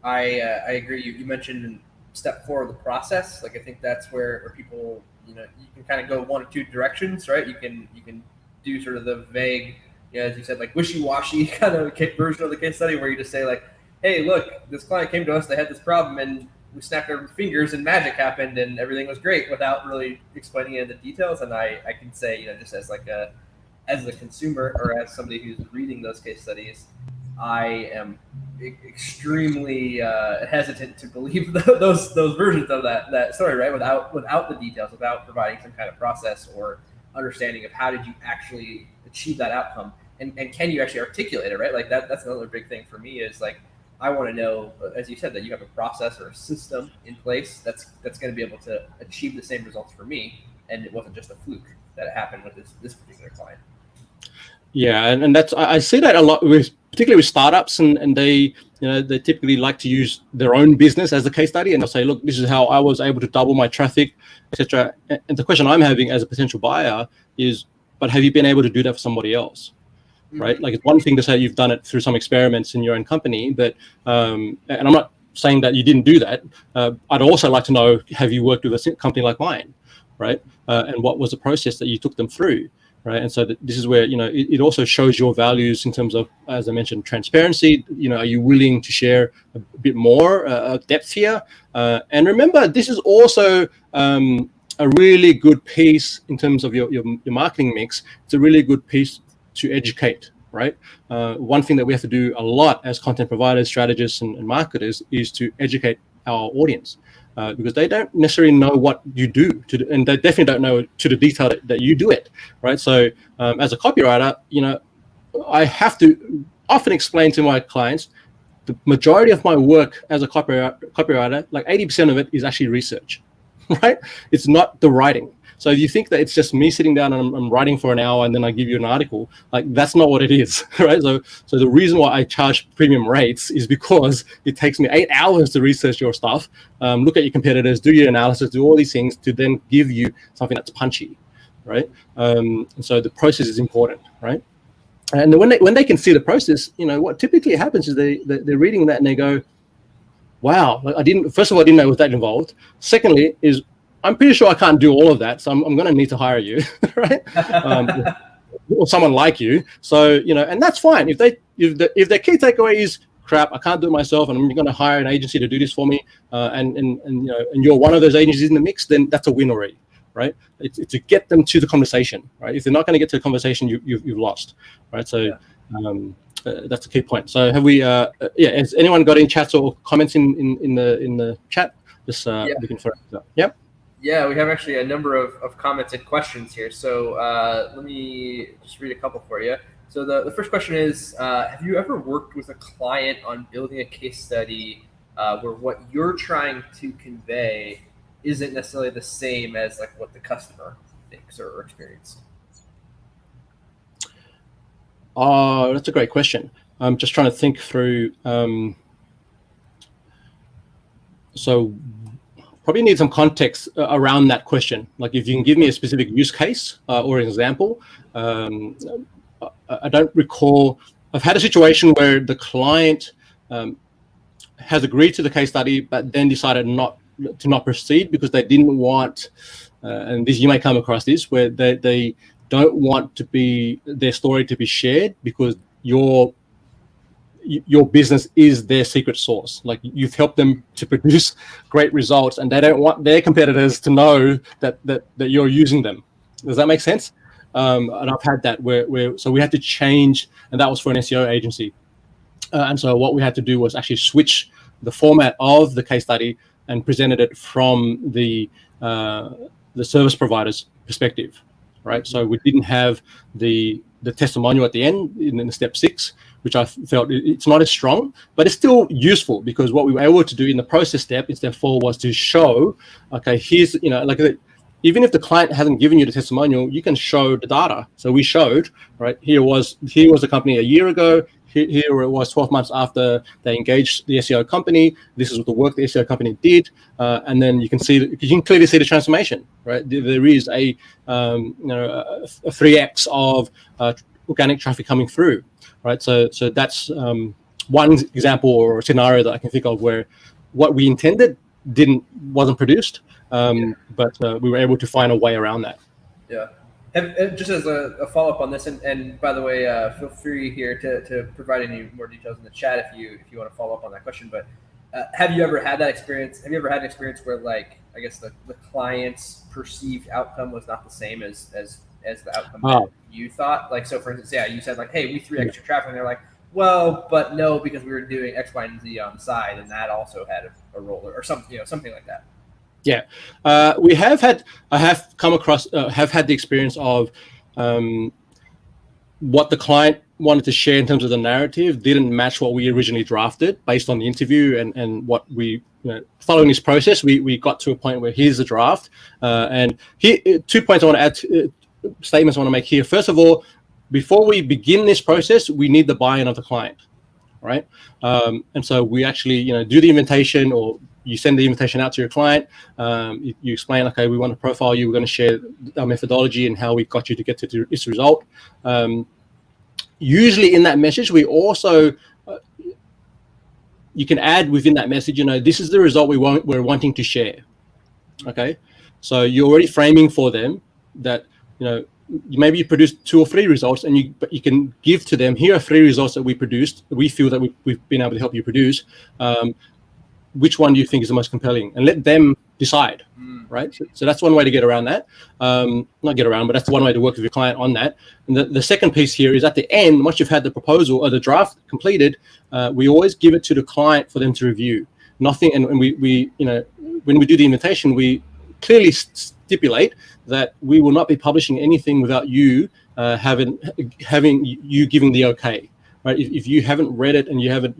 I agree. You mentioned in step 4 of the process. Like I think that's where people, you can kind of go one or two directions, right? You can do sort of the vague, as you said, like wishy-washy kind of version of the case study where you just say like, hey, look, this client came to us, they had this problem, and we snapped our fingers and magic happened and everything was great, without really explaining any of the details. And I can say, just as as a consumer or as somebody who's reading those case studies, I am extremely hesitant to believe those versions of that story, right? Without the details, without providing some kind of process or understanding of how did you actually achieve that outcome, and can you actually articulate it, right? Like that's another big thing for me is like, I want to know, as you said, that you have a process or a system in place that's going to be able to achieve the same results for me, and it wasn't just a fluke that it happened with this particular client. Yeah, and that's I see that a lot with particularly with startups, and they they typically like to use their own business as a case study, and they'll say, look, this is how I was able to double my traffic, etc. And the question I'm having as a potential buyer is, but have you been able to do that for somebody else? Right? Like, it's one thing to say you've done it through some experiments in your own company, but and I'm not saying that you didn't do that. I'd also like to know, have you worked with a company like mine, right? And what was the process that you took them through, right? And so this is where it also shows your values in terms of, as I mentioned, transparency. Are you willing to share a bit more depth here? And remember, this is also a really good piece in terms of your marketing mix. It's a really good piece to educate, right? One thing that we have to do a lot as content providers, strategists, and marketers is to educate our audience, because they don't necessarily know what you do, and they definitely don't know to the detail that you do it, right? So as a copywriter, I have to often explain to my clients the majority of my work as a copywriter, like 80% of it is actually research, right? It's not the writing. So if you think that it's just me sitting down and I'm writing for an hour and then I give you an article, like, that's not what it is, right? So the reason why I charge premium rates is because it takes me 8 hours to research your stuff, look at your competitors, do your analysis, do all these things to then give you something that's punchy, right? And so the process is important, right? And when they can see the process, what typically happens is they're reading that and they go, wow, first of all, I didn't know it was that involved. Secondly, is I'm pretty sure I can't do all of that, so I'm going to need to hire you, right? Or someone like you. So and that's fine. If their key takeaway is, crap, I can't do it myself, and I'm going to hire an agency to do this for me, and you're one of those agencies in the mix, then that's a win already, right? It's to get them to the conversation, right? If they're not going to get to the conversation, you've lost, right? So that's a key point. So have we? Has anyone got any chats or comments in the chat? Just looking for it. Yep. Yeah, we have actually a number of comments and questions here. So let me just read a couple for you. So the first question is, have you ever worked with a client on building a case study where what you're trying to convey isn't necessarily the same as like what the customer thinks or experienced? Oh, that's a great question. I'm just trying to think through. So probably need some context around that question. Like, if you can give me a specific use case or an example. I don't recall. I've had a situation where the client has agreed to the case study, but then decided not to proceed because they didn't want, and this, you may come across this, where they don't want their story to be shared because your business is their secret sauce. Like, you've helped them to produce great results, and they don't want their competitors to know that you're using them. Does that make sense? And I've had that where so we had to change, and that was for an SEO agency. And so what we had to do was actually switch the format of the case study and presented it from the service provider's perspective, right? So we didn't have the testimonial at the end in step 6, which I felt it's not as strong, but it's still useful, because what we were able to do in the process step in step 4 was to show, okay, here's, even if the client hasn't given you the testimonial, you can show the data. So we showed, right, here was the company a year ago, here it was 12 months after they engaged the SEO company. This is what the work the SEO company did, and then you can clearly see the transformation, right? There is a 3x of organic traffic coming through, right? So that's one example or scenario that I can think of where what we intended wasn't produced, but we were able to find a way around that. Yeah. Just as a follow-up on this, and by the way, feel free here to provide any more details in the chat if you want to follow up on that question. But have you ever had that experience? Have you ever had an experience where, like, I guess the client's perceived outcome was not the same as the outcome that you thought? Like, so for instance, you said, like, hey, we threw extra traffic, and they're like, well, but no, because we were doing X, Y, and Z on the side, and that also had a role, or something, something like that. Yeah, I have come across, have had the experience of what the client wanted to share in terms of the narrative didn't match what we originally drafted based on the interview and what we, following this process, we got to a point where here's the draft. And here, 2 points I want to add, statements I want to make here. First of all, before we begin this process, we need the buy-in of the client, right? And so we actually, do the invitation, or you send the invitation out to your client. You explain, okay, we want to profile you. We're going to share our methodology and how we got you to get to this result. Usually in that message, we also, you can add within that message, this is the result we're wanting to share. Okay. So you're already framing for them that, maybe you produced 2 or 3 results, but you can give to them, here are 3 results that we produced, that we feel that we've been able to help you produce. Which one do you think is the most compelling? And let them decide, right? So that's one way to get around that. Not get around, but that's one way to work with your client on that. And the second piece here is at the end, once you've had the proposal or the draft completed, we always give it to the client for them to review. Nothing, and we when we do the invitation, we clearly stipulate that we will not be publishing anything without you having you giving the okay, right? If you haven't read it and you haven't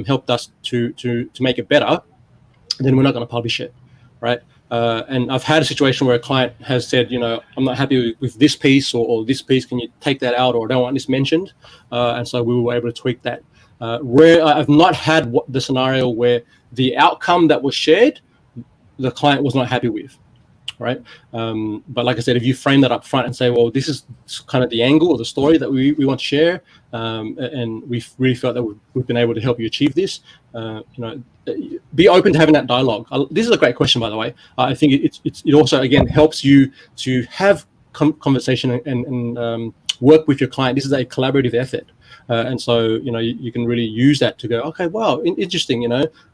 helped us to make it better, then we're not going to publish it, right? And I've had a situation where a client has said, I'm not happy with this piece or this piece. Can you take that out, or I don't want this mentioned? And so we were able to tweak that. Where I've not had the scenario where the outcome that was shared, the client was not happy with, right? But like I said, if you frame that up front and say, well, this is kind of the angle or the story that we want to share, and we've really felt that we've been able to help you achieve this, be open to having that dialogue. This is a great question, by the way. I think it also, again, helps you to have conversation and work with your client. This is a collaborative effort. And so, you can really use that to go, okay, wow, interesting.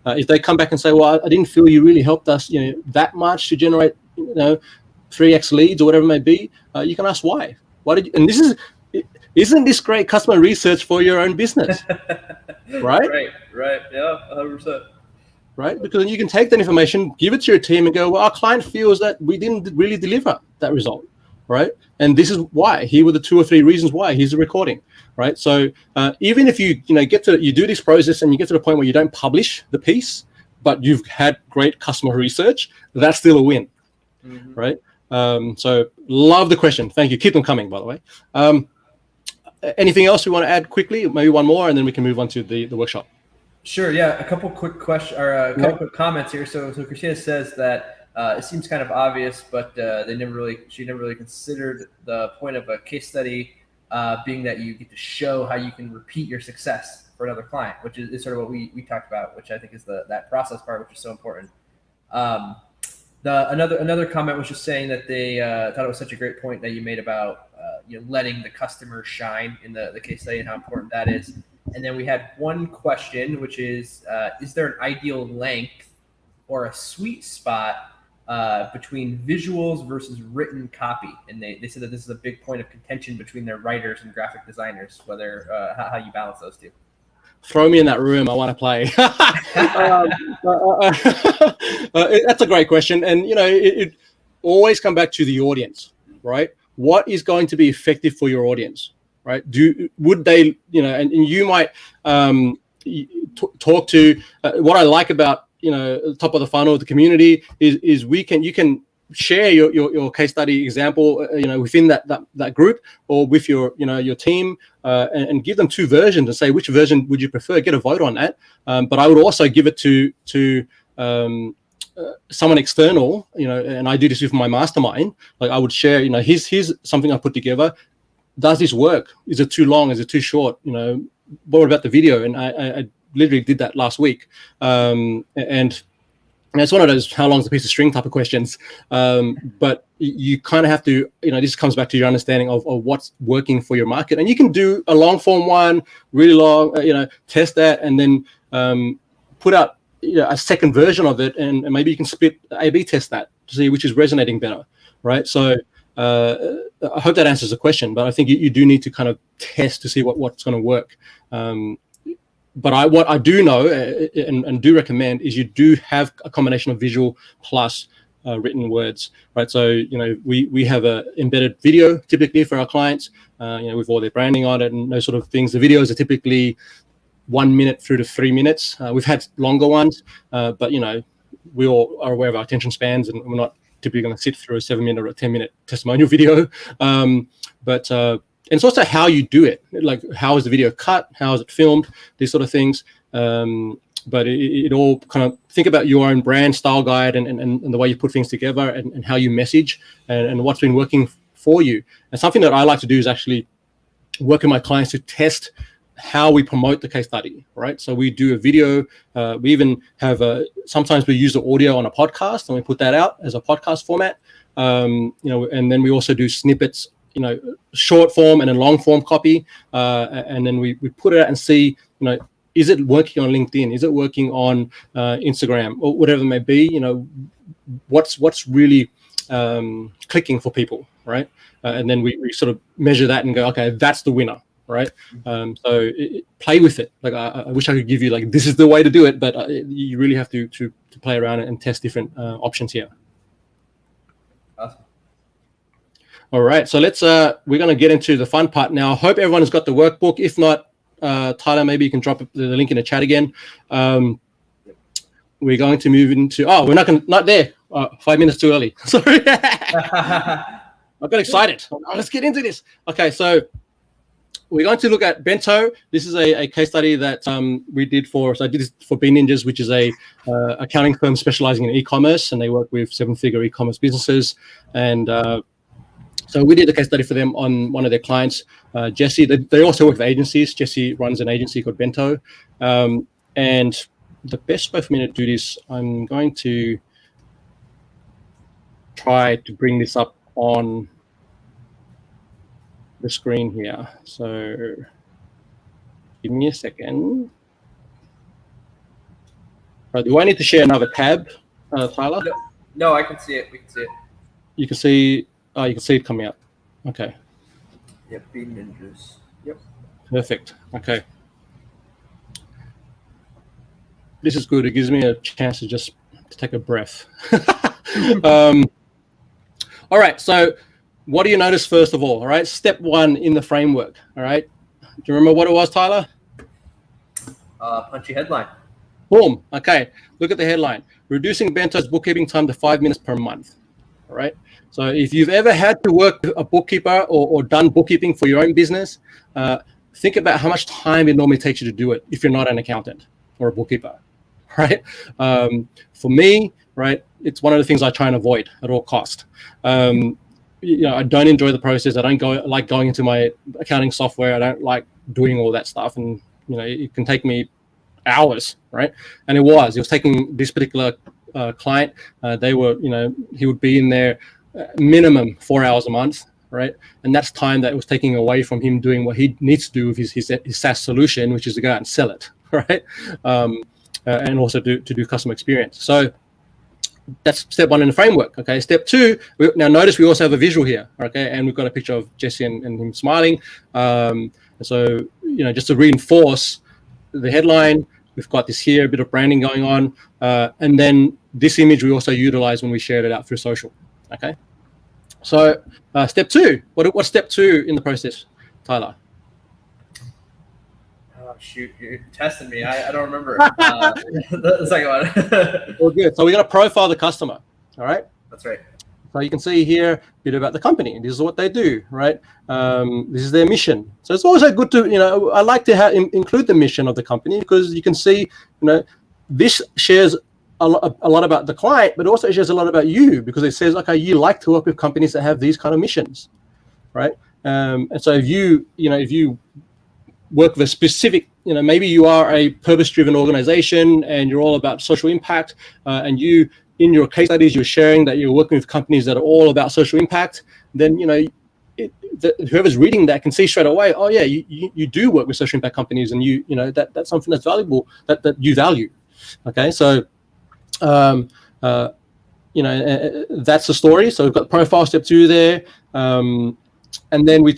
If they come back and say, well, I didn't feel you really helped us, that much to generate, 3x leads or whatever it may be, you can ask why. Why did you? And isn't this great customer research for your own business? Right? Right. Yeah, 100%. Right? Because then you can take that information, give it to your team and go, well, our client feels that we didn't really deliver that result. Right? And this is why. Here were the 2 or 3 reasons why. Here's the recording. Right? So even if you you do this process and you get to the point where you don't publish the piece, but you've had great customer research, that's still a win. Mm-hmm. Right? So love the question. Thank you. Keep them coming, by the way. Anything else we want to add quickly? Maybe one more, and then we can move on to the workshop. Sure. Yeah. A couple quick questions or a couple quick comments here. So Christina says that it seems kind of obvious, but she never really considered the point of a case study being that you get to show how you can repeat your success for another client, which is sort of what we talked about, which I think is that process part, which is so important. Another comment was just saying that they thought it was such a great point that you made about letting the customer shine in the case study and how important that is. And then we had one question, which is there an ideal length or a sweet spot between visuals versus written copy? And they said that this is a big point of contention between their writers and graphic designers, whether how you balance those two. Throw me in that room. I want to play. That's a great question. And, it always come back to the audience, right? What is going to be effective for your audience, right? Would they, and you might talk to what I like about, top of the funnel of the community is you can share your case study example, within that group or with your team, and give them 2 versions and say, which version would you prefer? Get a vote on that. But I would also give it to someone external, and I do this with my mastermind. Like I would share, here's something I put together. Does this work? Is it too long? Is it too short? What about the video? And I literally did that last week. And it's one of those how long's a piece of string type of questions. But you kind of have to, this comes back to your understanding of what's working for your market. And you can do a long form one, really long, test that, and then put out a second version of it, and maybe you can split A/B test that to see which is resonating better, right? So I hope that answers the question, but I think you do need to kind of test to see what's going to work. But what I do know and do recommend is you do have a combination of visual plus written words, right? So we have a embedded video typically for our clients, with all their branding on it and those sort of things. The videos are typically 1 minute through to 3 minutes. We've had longer ones, but we all are aware of our attention spans, and we're not typically going to sit through a 7-minute or a 10-minute testimonial video. it's also how you do it. Like, how is the video cut? How is it filmed? These sort of things. But it all kind of think about your own brand style guide and the way you put things together and how you message and what's been working for you. And something that I like to do is actually work with my clients to test how we promote the case study, right? So we do a video. We even have sometimes we use the audio on a podcast and we put that out as a podcast format. And then we also do snippets, short form and then long form copy. And then we put it out and see, is it working on LinkedIn? Is it working on Instagram or whatever it may be? What's really clicking for people, right? And then we sort of measure that and go, okay, that's the winner, right? So play with it. Like I wish I could give you like this is the way to do it, but you really have to play around and test different options here. Awesome. All right, so we're going to get into the fun part now. I hope everyone has got the workbook. If not, Tyler, maybe you can drop the link in the chat again. We're going to move into. Oh, we're not there. 5 minutes too early. Sorry, I got excited. Let's get into this. Okay, so we're going to look at Bento. This is a case study that we did for. So I did this for B Ninjas, which is a accounting firm specializing in e-commerce, and they work with 7-figure e-commerce businesses. And so we did the case study for them on one of their clients, Jesse. They also work with agencies. Jesse runs an agency called Bento. And the best way for me to do this, I'm going to try to bring this up on the screen here. So give me a second. Do I need to share another tab, Tyler? No, I can see it. We can see it. You can see. Oh, you can see it coming up. Okay. Yep, B Ninjas. Yep. Perfect. Okay. This is good. It gives me a chance to just take a breath. All right. So what do you notice first of all? All right. Step 1 in the framework. All right. Do you remember what it was, Tyler? Punchy headline. Boom. Okay. Look at the headline. Reducing Bento's bookkeeping time to 5 minutes per month. All right. So if you've ever had to work with a bookkeeper or done bookkeeping for your own business, think about how much time it normally takes you to do it if you're not an accountant or a bookkeeper, right? For me, right, it's one of the things I try and avoid at all cost. I don't enjoy the process. I don't like going into my accounting software. I don't like doing all that stuff, and it can take me hours, right? And it was taking this particular client. They were, he would be in there minimum 4 hours a month, right? And that's time that was taking away from him doing what he needs to do with his SaaS solution, which is to go out and sell it, right? And also to do customer experience. So that's step 1 in the framework. Okay. Step 2. Now notice we also have a visual here. Okay, and we've got a picture of Jesse and him smiling. So just to reinforce the headline, we've got this here, a bit of branding going on, and then this image we also utilize when we shared it out through social. Okay. So step 2. What's step 2 in the process, Tyler? Oh shoot, you're testing me. I don't remember. The second one. Well, good. So we're going to profile the customer. All right. That's right. So you can see here a bit about the company. This is what they do, right? This is their mission. So it's also good to, I like to include the mission of the company because you can see, this shares a lot about the client, but also it shares a lot about you because it says, okay, you like to work with companies that have these kind of missions, right? And so if you work with a specific, maybe you are a purpose-driven organization and you're all about social impact, and you, in your case studies, you're sharing that you're working with companies that are all about social impact, then, whoever's reading that can see straight away, oh yeah, you do work with social impact companies and that's something that's valuable, that you value. Okay, so, that's the story. So we've got profile step 2 there. And then we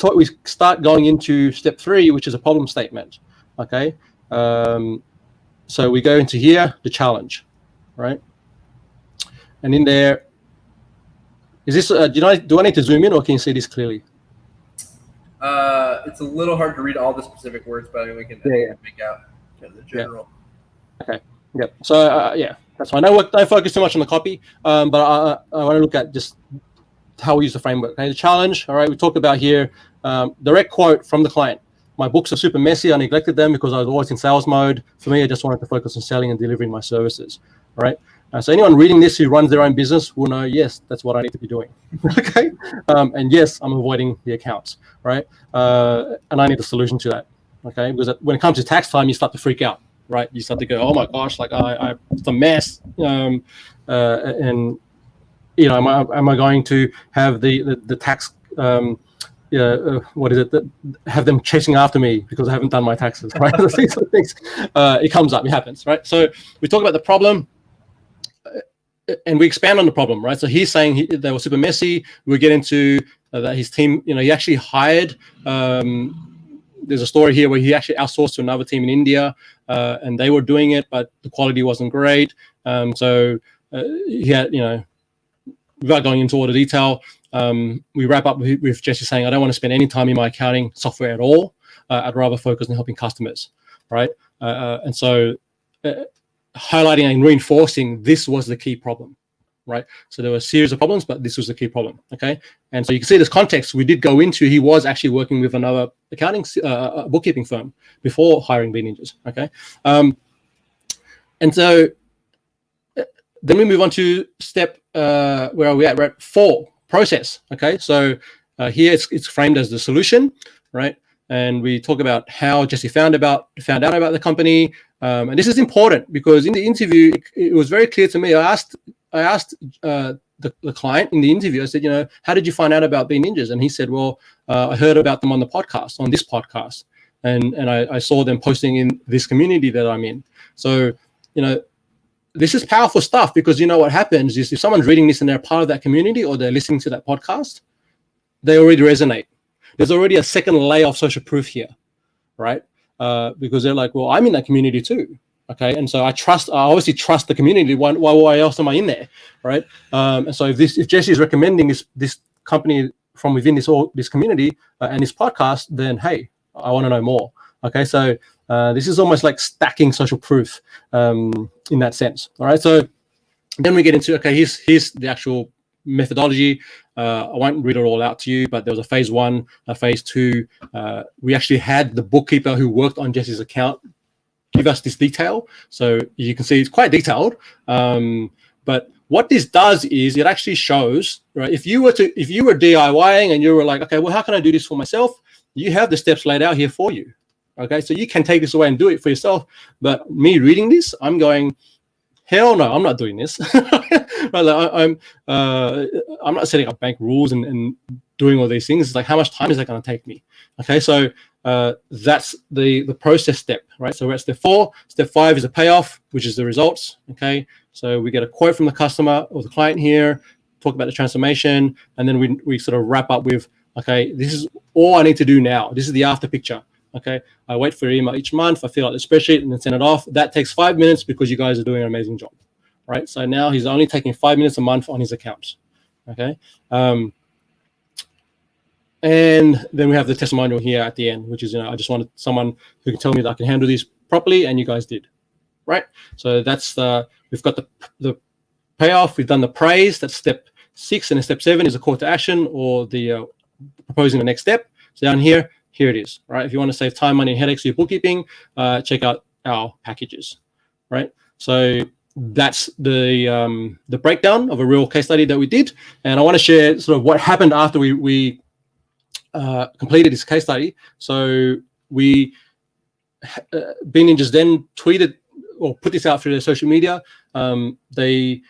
start going into step 3, which is a problem statement. Okay. So we go into here, the challenge, right? And in there, is this, do I need to zoom in or can you see this clearly? It's a little hard to read all the specific words, but I mean, we can make out the general. Yeah. Okay. Yep. So, that's fine. Don't focus too much on the copy, but I want to look at just how we use the framework. Okay, the challenge. All right, we talk about here direct quote from the client. My books are super messy. I neglected them because I was always in sales mode. For me, I just wanted to focus on selling and delivering my services. All right. So anyone reading this who runs their own business will know, yes, that's what I need to be doing. Okay. And yes, I'm avoiding the accounts. Right. And I need a solution to that. Okay. Because when it comes to tax time, you start to freak out. Right. You start to go, oh my gosh, like it's a mess. And you know, am I going to have the tax? What is it? Have them chasing after me because I haven't done my taxes, right? These sort of things. It comes up, it happens, right? So we talk about the problem, and we expand on the problem, right? So he's saying they were super messy. We get into that his team, you know, he actually hired. There's a story here where he actually outsourced to another team in India, and they were doing it, but the quality wasn't great. So he had, you know, without going into all the detail. We wrap up with Jesse saying, I don't want to spend any time in my accounting software at all. I'd rather focus on helping customers, right? And so highlighting and reinforcing this was the key problem, right? So there were a series of problems, but this was the key problem, okay? And so you can see this context we did go into. He was actually working with another accounting bookkeeping firm before hiring BeanNinjas, okay? And so then we move on to step, where are we at? We're at 4. Process. Okay, so here it's framed as the solution, right? And we talk about how Jesse found out about the company, and this is important because in the interview it was very clear to me. I asked the client in the interview. I said, you know, how did you find out about BeanNinjas? And he said, well, I heard about them on this podcast, and I saw them posting in this community that I'm in. So, you know, this is powerful stuff because you know what happens is if someone's reading this and they're part of that community or they're listening to that podcast, they already resonate. There's already a second layer of social proof here, right? Because they're like, well, I'm in that community too, okay? And so I obviously trust the community. Why else am I in there, right? And so if Jesse is recommending this company from within this community and this podcast, then hey, I want to know more. Okay, so this is almost like stacking social proof in that sense. All right, so then we get into, okay, here's the actual methodology. I won't read it all out to you, but there was a phase 1, a phase 2. We actually had the bookkeeper who worked on Jesse's account give us this detail. So you can see it's quite detailed. But what this does is it actually shows, right? If you were DIYing and you were like, okay, well, how can I do this for myself? You have the steps laid out here for you. Okay, so you can take this away and do it for yourself. But me reading this, I'm going, hell no, I'm not doing this. I'm not setting up bank rules and doing all these things. It's like, how much time is that going to take me? Okay, so that's the process step, right? So we're at step 4. Step 5 is a payoff, which is the results. Okay, so we get a quote from the customer or the client here, talk about the transformation, and then we sort of wrap up with, okay, this is all I need to do now. This is the after picture. Okay, I wait for your email each month. I fill out the spreadsheet and then send it off. That takes 5 minutes because you guys are doing an amazing job, right? So now he's only taking 5 minutes a month on his accounts. Okay, and then we have the testimonial here at the end, which is, I just wanted someone who can tell me that I can handle this properly, and you guys did, right? So that's we've got the payoff. We've done the praise. That's step 6, and then step 7 is a call to action or the proposing the next step. So down here it is, right? If you want to save time, money, and headaches for your bookkeeping, check out our packages, right? So that's the breakdown of a real case study that we did, and I want to share sort of what happened after we completed this case study. So BeanNinjas then tweeted or put this out through their social media. They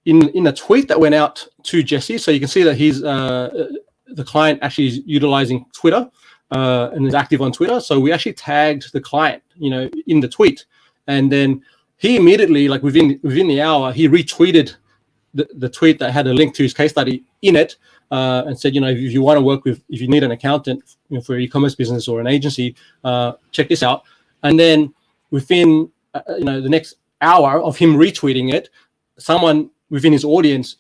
in a tweet that went out to Jesse, so you can see that he's the client actually is utilizing Twitter and is active on Twitter. So we actually tagged the client, in the tweet, and then he immediately, like within the hour, he retweeted the tweet that had a link to his case study in it, and said, if you want to work with, if you need an accountant for your e-commerce business or an agency, check this out. And then within the next hour of him retweeting it, someone within his audience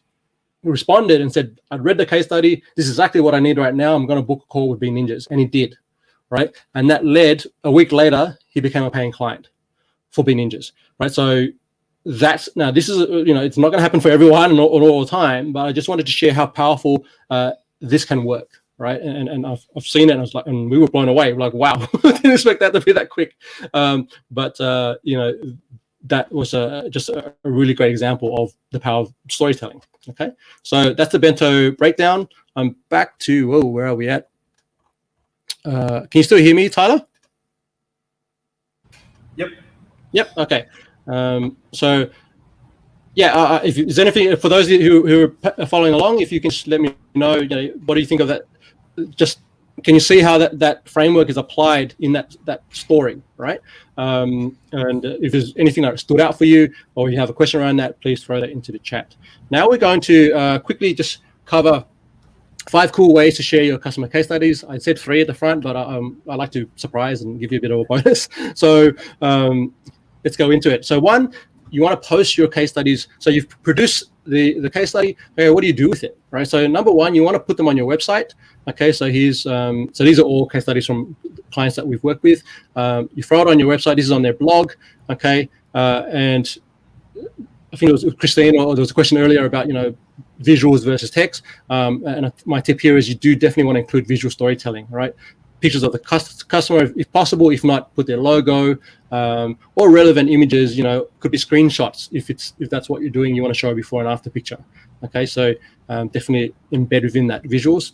responded and said, I read the case study. This is exactly what I need right now. I'm going to book a call with BeanNinjas. And he did, right? And that led, a week later, he became a paying client for BeanNinjas, right? So now this is, it's not going to happen for everyone and all the time, but I just wanted to share how powerful this can work, right? And I've seen it, and I was like, and we were blown away. We're like, wow, didn't expect that to be that quick. But that was just a really great example of the power of storytelling. Okay, so that's the Bento breakdown. I'm back to, where are we at? Can you still hear me, Tyler? Yep. Okay. So yeah, if there's anything for those of you who are following along, if you can just let me know, what do you think of that? Just can you see how that framework is applied in that story, right? And if there's anything that stood out for you, or you have a question around that, please throw that into the chat. Now we're going to quickly just cover 5 cool ways to share your customer case studies. I said 3 at the front, but I like to surprise and give you a bit of a bonus. So let's go into it. So 1, you want to post your case studies. So you've produced the case study. Okay, what do you do with it, right? So number 1, you want to put them on your website. Okay, so here's so these are all case studies from clients that we've worked with. You throw it on your website. This is on their blog. Okay, and I think it was Christine, or there was a question earlier about visuals versus text. And my tip here is you do definitely want to include visual storytelling, right? Pictures of the customer, if possible. If not, put their logo, or relevant images. Could be screenshots if that's what you're doing. You want to show a before and after picture. Okay, so definitely embed within that visuals.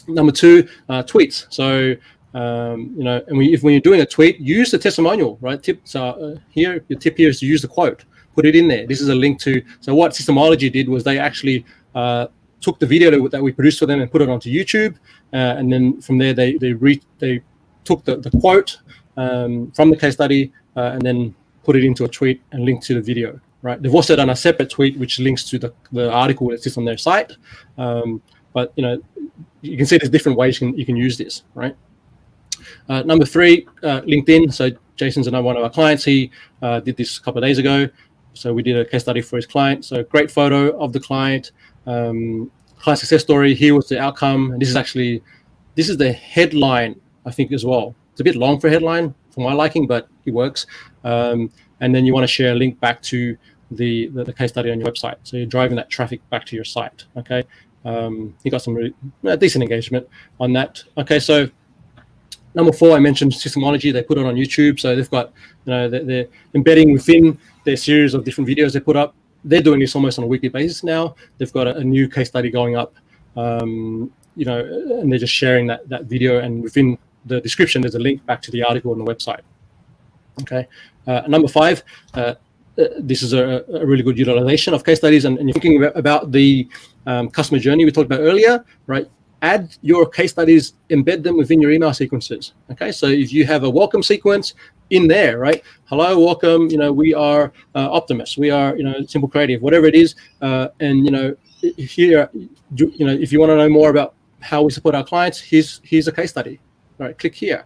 Number 2, tweets. So and when you're doing a tweet, use the testimonial, right? Here, your tip here is to use the quote. Put it in there. This is a link to. So what Systemology did was they actually took the video that we produced for them and put it onto YouTube, and then from there they took the quote from the case study and then put it into a tweet and linked to the video. Right. They've also done a separate tweet which links to the article that sits on their site. But you can see there's different ways you can use this. Right. Number 3, LinkedIn. So Jason's another one of our clients. He did this a couple of days ago. So we did a case study for his client. So great photo of the client, client success story. Here was the outcome. And this is the headline, I think, as well. It's a bit long for a headline for my liking, but it works. And then you want to share a link back to the case study on your website. So you're driving that traffic back to your site. Okay. You got some really decent engagement on that. Okay. So number 4, I mentioned Systemology. They put it on YouTube. So they've got, they're embedding within their series of different videos they put up. They're doing this almost on a weekly basis now. They've got a new case study going up, and they're just sharing that video. And within the description, there's a link back to the article on the website. Okay. Number 5, this is a really good utilization of case studies. And you're thinking about the customer journey we talked about earlier, right? Add your case studies, embed them within your email sequences. Okay, so if you have a welcome sequence in there, right? Hello, welcome. We are Optimist. We are, Simple Creative, whatever it is. And here, if you want to know more about how we support our clients, here's a case study. Right, click here,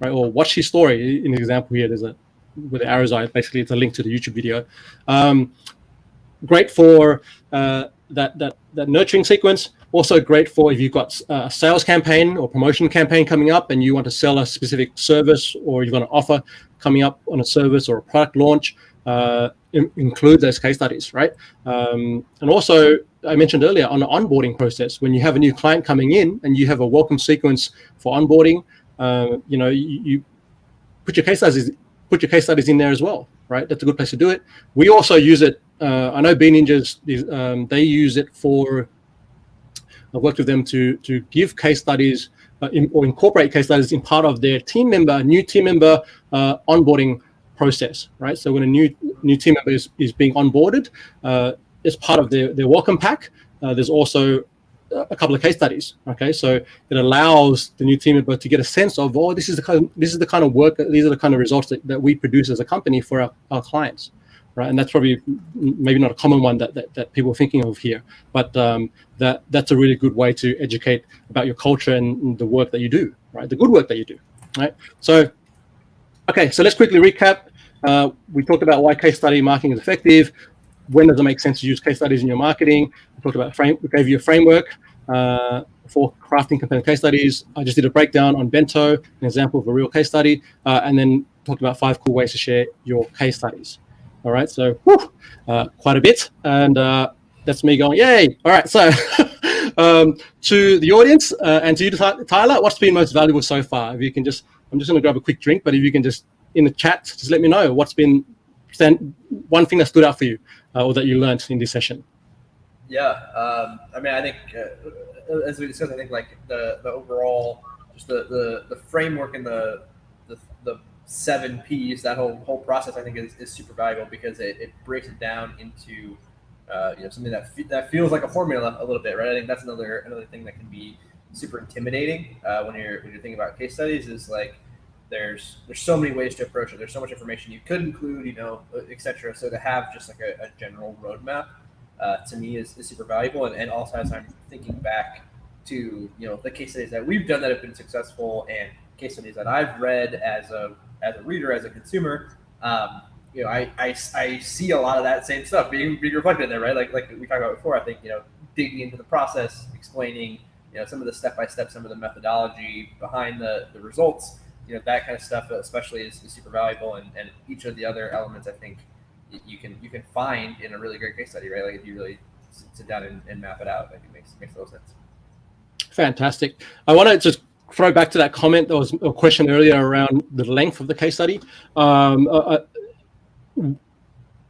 right? Or watch his story. In the example here, there's with the arrows eye. Basically, it's a link to the YouTube video. Great for that nurturing sequence. Also great for if you've got a sales campaign or promotion campaign coming up and you want to sell a specific service, or you've got an offer coming up on a service or a product launch, include those case studies, right? And also, I mentioned earlier on the onboarding process, when you have a new client coming in and you have a welcome sequence for onboarding, you put your case studies in there as well, right? That's a good place to do it. We also use it. I know Bee Ninjas, they use it for. I've worked with them to give case studies or incorporate case studies in part of their new team member onboarding process, right? So when a new team member is being onboarded, as part of their welcome pack, there's also a couple of case studies. Okay, so it allows the new team member to get a sense of, this is the kind of work, these are the kind of results that we produce as a company for our clients. Right, and that's probably maybe not a common one that people are thinking of here, but that's a really good way to educate about your culture and the work that you do, right? The good work that you do, right? So, okay, so let's quickly recap. We talked about why case study marketing is effective. When does it make sense to use case studies in your marketing? We talked about we gave you a framework for crafting compelling case studies. I just did a breakdown on Bento, an example of a real case study, and then talked about 5 cool ways to share your case studies. All right, so quite a bit, and that's me going, yay! All right, so to the audience and to you, Tyler, what's been most valuable so far? If you can just, I'm just going to grab a quick drink, but if you can just in the chat, just let me know what's been one thing that stood out for you or that you learned in this session. Yeah, I mean, I think as we discussed, I think like the overall, just the framework and the 7 Ps, that whole process, I think is super valuable because it breaks it down into something that feels like a formula a little bit, right? I think that's another thing that can be super intimidating when you're thinking about case studies. Is like there's so many ways to approach it. There's so much information you could include, etc. So to have just like a general roadmap to me is super valuable, and also as I'm thinking back to the case studies that we've done that have been successful and case studies that I've read as a reader, as a consumer. I see a lot of that same stuff being reflected in there, right? Like we talked about before. I think digging into the process, explaining some of the step-by-step, some of the methodology behind the results, that kind of stuff especially is super valuable, and each of the other elements I think you can find in a really great case study, right? Like if you really sit down and map it out, like it makes a little sense. Fantastic. I want to just throw back to that comment. There was a question earlier around the length of the case study.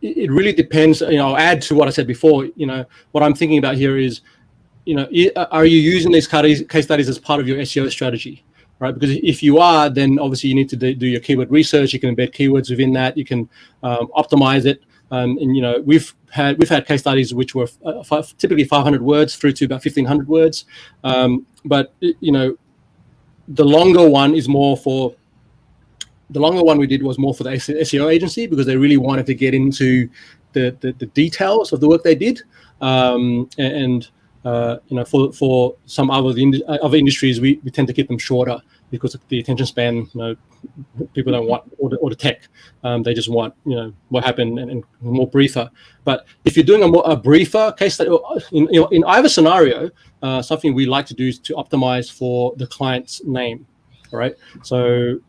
It really depends. I'll add to what I said before. What I'm thinking about here is, are you using these case studies as part of your SEO strategy, right? Because if you are, then obviously you need to do your keyword research. You can embed keywords within that. You can optimize it. And we've had case studies which were typically 500 words through to about 1,500 words. But the longer one is more for. The longer one we did was more for the SEO agency because they really wanted to get into the details of the work they did, for some other industries we tend to keep them shorter because of the attention span. People don't want all the tech; they just want what happened and more briefer. But if you're doing a briefer case study, in either scenario, something we like to do is to optimize for the client's name. All right, so.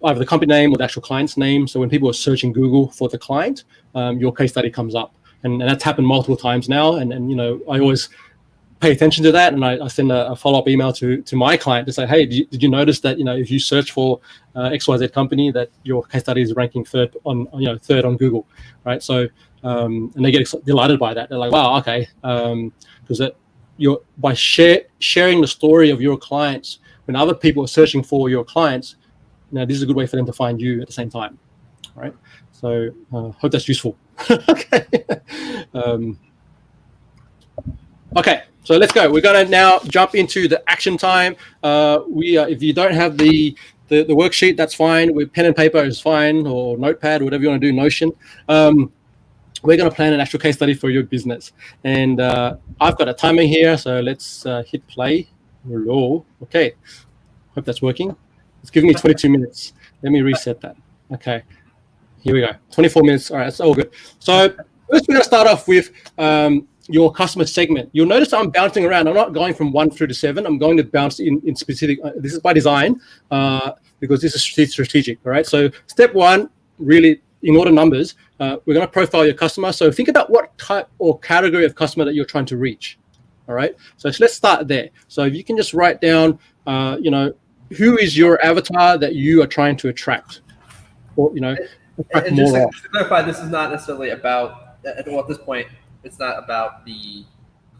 Either the company name or the actual client's name. So when people are searching Google for the client, your case study comes up, and that's happened multiple times now. And I always pay attention to that, and I send a follow-up email to my client to say, hey, did you notice that if you search for XYZ company, that your case study is ranking third on Google, right? So and they get delighted by that. They're like, wow, okay, because by sharing the story of your clients. When other people are searching for your clients, this is a good way for them to find you at the same time, right? So hope that's useful. Okay. Okay, so let's go. We're going to now jump into the action time. If you don't have the worksheet, that's fine. With pen and paper is fine, or notepad, whatever you want to do, Notion. We're going to plan an actual case study for your business. And I've got a timer here, so let's hit play. Hello. Okay. Hope that's working. It's giving me 22 minutes. Let me reset that. Okay. Here we go. 24 minutes. All right. That's all good. So first, we're going to start off with your customer segment. You'll notice I'm bouncing around. I'm not going from 1 through to 7. I'm going to bounce in specific. This is by design because this is strategic. All right. So step 1, really, in order numbers, we're going to profile your customer. So think about what type or category of customer that you're trying to reach. All right. So let's start there. So if you can just write down, who is your avatar that you are trying to attract, or attract and more just to clarify, this is not necessarily about. At this point, it's not about the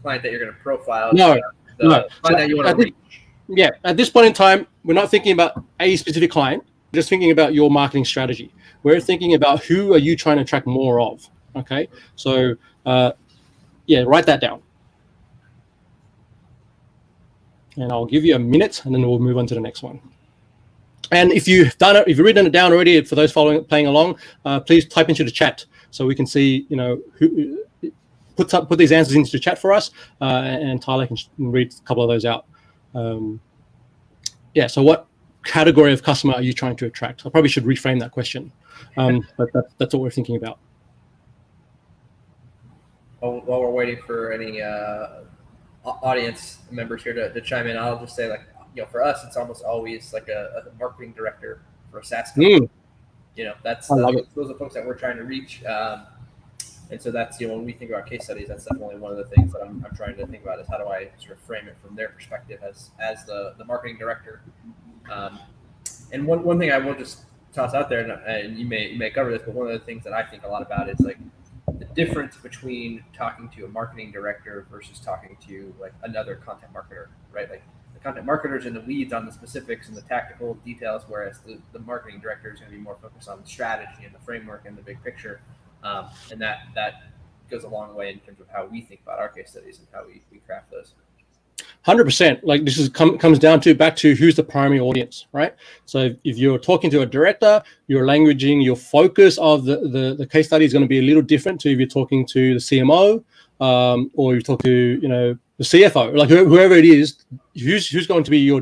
client that you're going to profile. No. Client that you want to reach. Yeah. At this point in time, we're not thinking about a specific client. We're just thinking about your marketing strategy. We're thinking about who are you trying to attract more of. Okay. So, write that down. And I'll give you a minute, and then we'll move on to the next one. And if you've done it, if you've written it down already, for those playing along, please type into the chat so we can see, who put these answers into the chat for us, and Tyler can read a couple of those out. So what category of customer are you trying to attract? I probably should reframe that question, but that's what we're thinking about. While we're waiting for any audience members here to chime in, I'll just say, for us, it's almost always like a marketing director for a SaaS company. That's I love it. those are the folks that we're trying to reach. And so that's, when we think about case studies, that's definitely one of the things that I'm trying to think about is how do I sort of frame it from their perspective as the marketing director. And one thing I will just toss out there, and you may cover this, but one of the things that I think a lot about is like the difference between talking to a marketing director versus talking to like another content marketer, right? Like the content marketer's in the weeds on the specifics and the tactical details, whereas the marketing director is going to be more focused on the strategy and the framework and the big picture. And that goes a long way in terms of how we think about our case studies and how we craft those. 100%. Like this is comes down to back to who's the primary audience, right? So if you're talking to a director, your languaging, your focus of the case study is going to be a little different to if you're talking to the CMO, or you talk to the CFO, like whoever it is, who's going to be your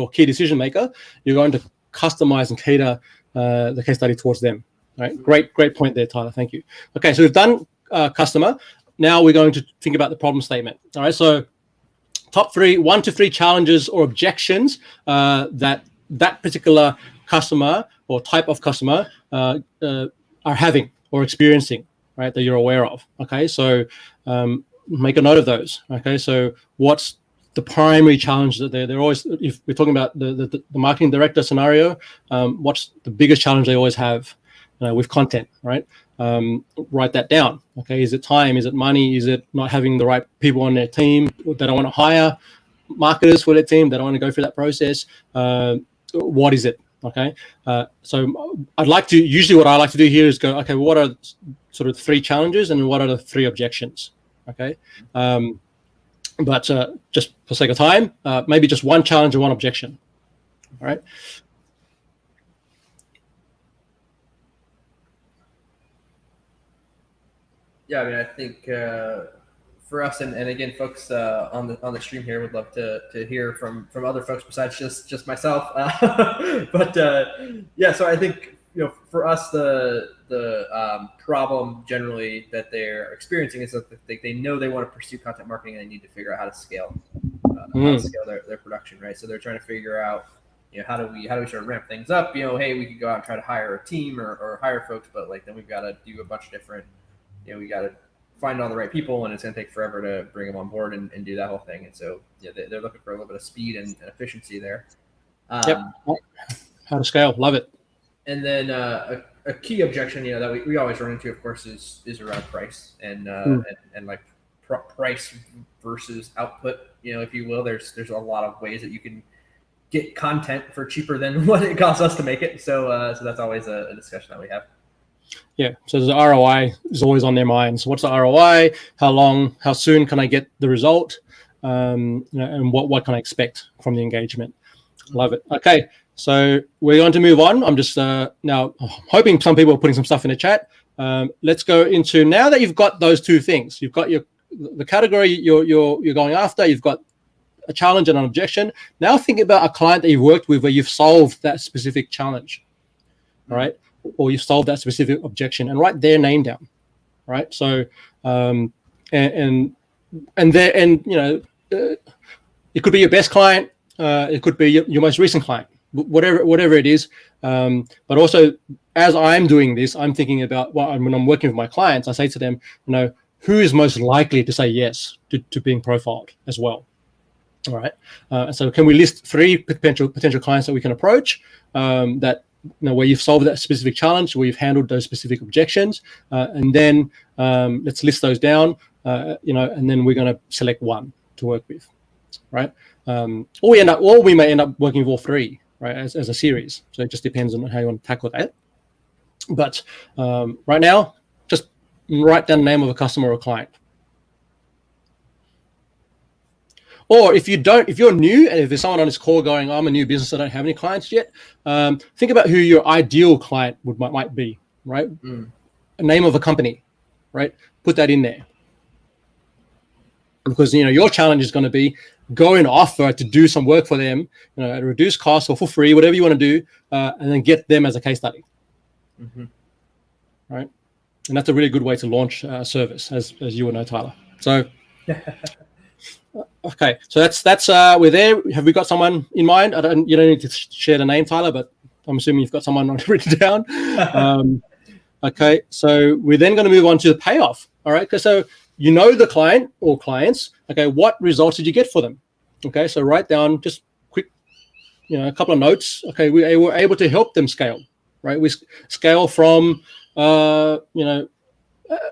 key decision maker. You're going to customize and cater the case study towards them. Right. Great point there, Tyler. Thank you. Okay, so we've done customer. Now we're going to think about the problem statement. All right. So top 1 to 3 challenges or objections that particular customer or type of customer are having or experiencing, right? That you're aware of. Okay. So make a note of those. Okay. So what's the primary challenge that they're always, if we're talking about the marketing director scenario, what's the biggest challenge they always have? With content, right? Write that down. Okay, is it time? Is it money? Is it not having the right people on their team? They don't want to hire marketers for their team. They don't want to go through that process. What is it? Okay, so usually what I like to do here is go, okay, what are sort of 3 challenges and what are the 3 objections? Okay, but just for sake of time, maybe just 1 challenge and 1 objection. All right. Yeah, I mean, I think for us, and again, folks on the stream here would love to hear from other folks besides just myself. But yeah, so I think for us, the problem generally that they're experiencing is that they know they want to pursue content marketing and they need to figure out how to scale their production, right? So they're trying to figure out how do we sort of ramp things up? Hey, we could go out and try to hire a team or hire folks, but like then we've got to do a bunch of different. We got to find all the right people, and it's going to take forever to bring them on board and do that whole thing. And so, they're looking for a little bit of speed and efficiency there. Yep. How to scale, love it. And then a key objection, that we always run into, of course, is around price and like price versus output. If you will, there's a lot of ways that you can get content for cheaper than what it costs us to make it. So that's always a discussion that we have. Yeah, so the ROI is always on their minds. So what's the ROI? How soon can I get the result? And what can I expect from the engagement? Love it. Okay, so we're going to move on. I'm just now hoping some people are putting some stuff in the chat. Let's go into, now that you've got those 2 things, you've got the category you're going after, you've got a challenge and an objection. Now think about a client that you've worked with where you've solved that specific challenge, all right? Or you've solved that specific objection, and write their name down, right? So, it could be your best client, it could be your most recent client, whatever it is. But also, as I'm doing this, I'm thinking about when I'm working with my clients, I say to them, who is most likely to say yes to being profiled as well. All right. So can we list 3 potential clients that we can approach that where you've solved that specific challenge, where you've handled those specific objections, and then let's list those down, and then we're going to select 1 to work with, right? Or we may end up working with all 3, right, as a series. So it just depends on how you want to tackle that. But right now, just write down the name of a customer or client. Or if you're new, and if there's someone on this call going, I'm a new business, I don't have any clients yet, think about who your ideal client might be, right? A name of a company, right? Put that in there. Because, your challenge is going to be go and offer to do some work for them, at a reduced cost or for free, whatever you want to do, and then get them as a case study. Right? And that's a really good way to launch a service, as you will know, Tyler. So... Okay, so that's we're there. Have we got someone in mind? You don't need to share the name, Tyler, but I'm assuming you've got someone written down. Okay, so we're then going to move on to the payoff. All right, so you know the client or clients. Okay, what results did you get for them? Okay, so write down just quick, a couple of notes. Okay, we were able to help them scale. Right, we scale from a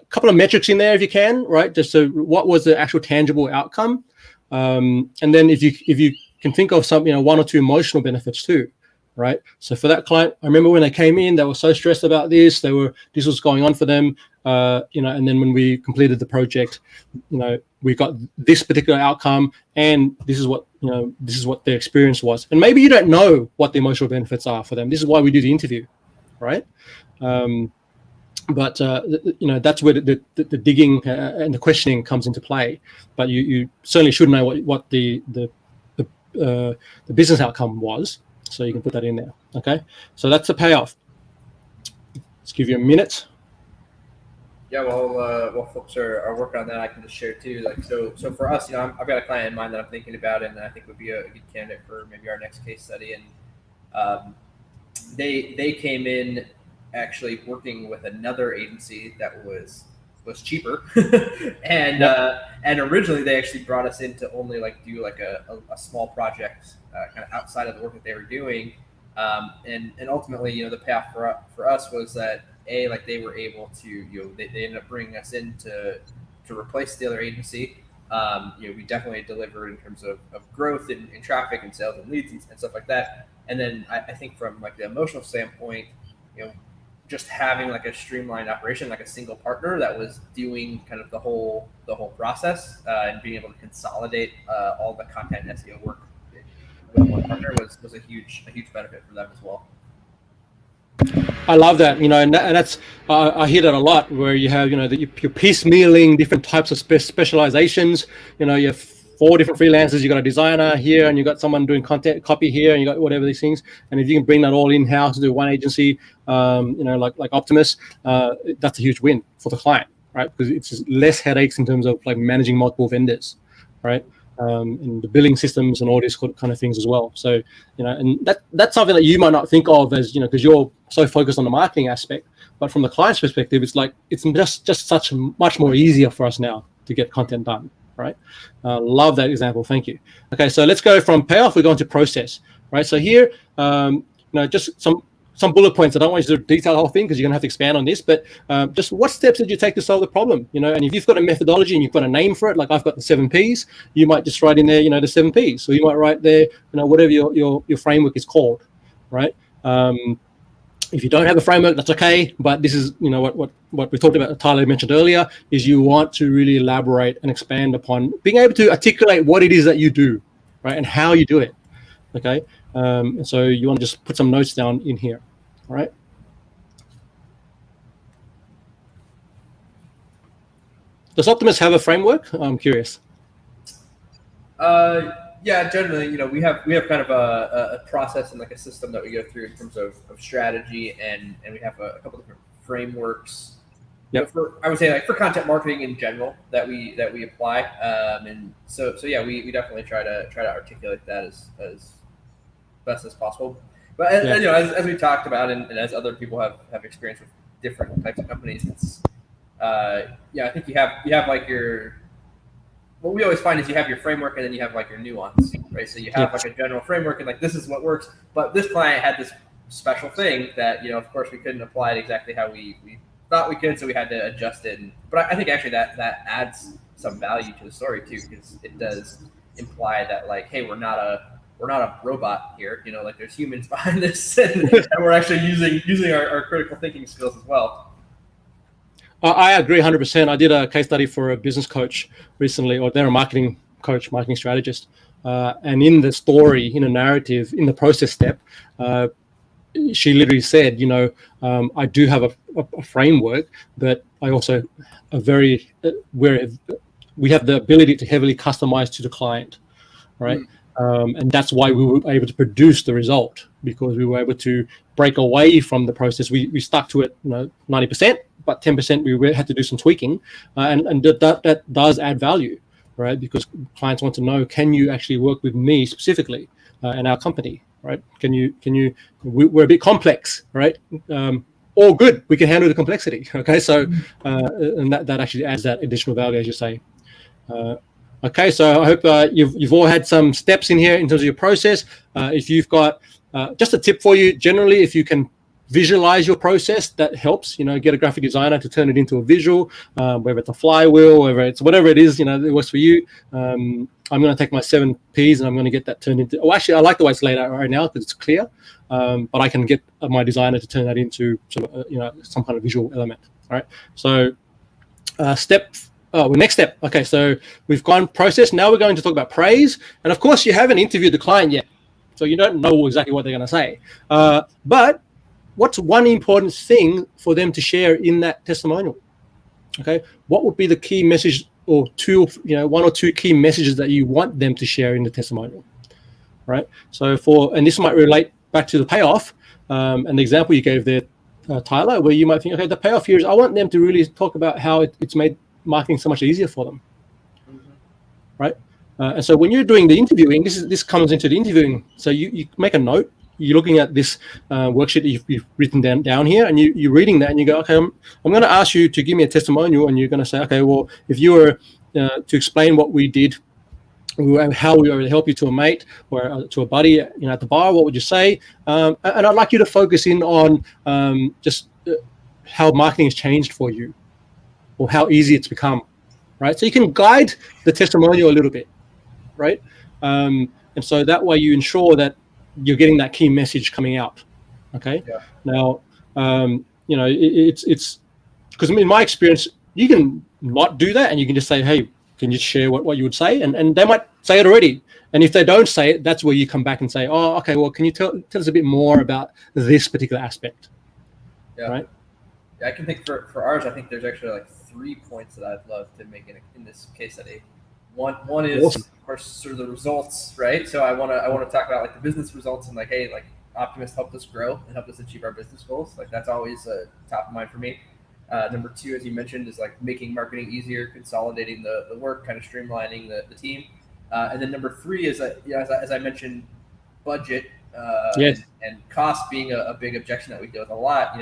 couple of metrics in there if you can. Right, just so what was the actual tangible outcome, and then if you can think of some one or two emotional benefits too. Right. So for that client, I remember when they came in, they were so stressed about this. This was going on for them, and then when we completed the project, we got this particular outcome, and this is what their experience was. And maybe you don't know what the emotional benefits are for them. This is why we do the interview, right? But that's where the digging and the questioning comes into play. But you certainly should know what the business outcome was. So you can put that in there. Okay, so that's the payoff. Let's give you a minute. Yeah, while folks are working on that, I can just share too. So for us, I've got a client in mind that I'm thinking about, and I think would be a good candidate for maybe our next case study. And they came in actually working with another agency that was cheaper, and originally they actually brought us in to only do a small project kind of outside of the work that they were doing, and ultimately the payoff for us was that they were able to they ended up bringing us in to replace the other agency. We definitely delivered in terms of growth and traffic and sales and leads and stuff like that. And then I think from the emotional standpoint, just having a streamlined operation, a single partner that was doing kind of the whole process, and being able to consolidate all the content and SEO work with one partner was a huge benefit for them as well. I love that, and that's I hear that a lot, where you have you're piecemealing different types of specializations. You have 4 different freelancers. You got a designer here, and you got someone doing content copy here, and you got whatever these things. And if you can bring that all in house to one agency, like Optimist, that's a huge win for the client, right? Because it's just less headaches in terms of managing multiple vendors, right? And the billing systems and all these kind of things as well. So and that's something that you might not think of as because you're so focused on the marketing aspect, but from the client's perspective, it's just such much more easier for us now to get content done. Right, love that example. Thank you. Okay, so let's go from payoff. We're going to process. Right, so here, just some bullet points. I don't want you to detail the whole thing because you're gonna have to expand on this. But just what steps did you take to solve the problem? And if you've got a methodology and you've got a name for it, like I've got the 7 Ps, you might just write in there, the 7 Ps. So you might write there, whatever your framework is called. Right. If you don't have a framework, that's okay. But this is, what we talked about, Tyler mentioned earlier, is you want to really elaborate and expand upon being able to articulate what it is that you do, right, and how you do it. Okay, and so you want to just put some notes down in here. All right. Does Optimist have a framework? I'm curious. Yeah, generally, we have kind of a process and a system that we go through in terms of strategy, and we have a couple different frameworks. Yep. I would say for content marketing in general that we apply, and so yeah, we definitely try to articulate that as best as possible. But as we talked about, and as other people have experience with different types of companies, it's I think you have your. What we always find is you have your framework and then you have your nuance, right? So you have a general framework and this is what works, but this client had this special thing that, of course we couldn't apply it exactly how we thought we could. So we had to adjust it. But I think actually that adds some value to the story too, because it does imply that hey, we're not a robot here, there's humans behind this and we're actually using our critical thinking skills as well. I agree 100%. I did a case study for a business coach recently, or they're a marketing coach, marketing strategist. And in the story, in a narrative, in the process step, she literally said, I do have a framework, but I also we have the ability to heavily customize to the client, right? And that's why we were able to produce the result, because we were able to break away from the process. We stuck to it, 90%. But 10% we had to do some tweaking, and that does add value, right? Because clients want to know, can you actually work with me specifically and our company, right? We're a bit complex, right? All good. We can handle the complexity. Okay, so and that actually adds that additional value, as you say. Okay, so I hope you've all had some steps in here in terms of your process. If you've got just a tip for you, generally, if you can visualize your process, that helps. Get a graphic designer to turn it into a visual, whether it's a flywheel, whether it's whatever it is, that works for you. I'm going to take my 7 Ps and I'm going to get that turned into. Oh, actually, I like the way it's laid out right now because it's clear. But I can get my designer to turn that into sort of, some kind of visual element. All right. So next step. Okay, so we've gone process. Now we're going to talk about praise. And of course, you haven't interviewed the client yet, so you don't know exactly what they're going to say. But what's one important thing for them to share in that testimonial? Okay, what would be the key message or one or two key messages that you want them to share in the testimonial? Right. So and this might relate back to the payoff and the example you gave there, Tyler, where you might think, okay, the payoff here is I want them to really talk about how it's made marketing so much easier for them, right? And so when you're doing the interviewing, this comes into the interviewing. So you make a note. You're looking at this worksheet that you've written down here, and you're reading that, and you go, okay, I'm going to ask you to give me a testimonial, and you're going to say, okay, well, if you were to explain what we did, how we were to help you to a mate or to a buddy, at the bar, what would you say? And I'd like you to focus in on just how marketing has changed for you, or how easy it's become, right? So you can guide the testimonial a little bit, right? And so that way you ensure that you're getting that key message coming out, okay? Yeah. Now, it's because in my experience, you can not do that and you can just say, hey, can you share what you would say? And they might say it already. And if they don't say it, that's where you come back and say, oh, okay, well, can you tell us a bit more about this particular aspect? Yeah. Right? I can think for ours, I think there's actually like 3 points that I'd love to make in this case study. One is, awesome. Of course, sort of the results, right? So I want to talk about like the business results and like, hey, like Optimist helped us grow and helped us achieve our business goals. Like that's always top of mind for me. Number 2, as you mentioned, is like making marketing easier, consolidating the work, kind of streamlining the team. And then number 3 is as I mentioned, budget yes. and cost being a big objection that we deal with a lot.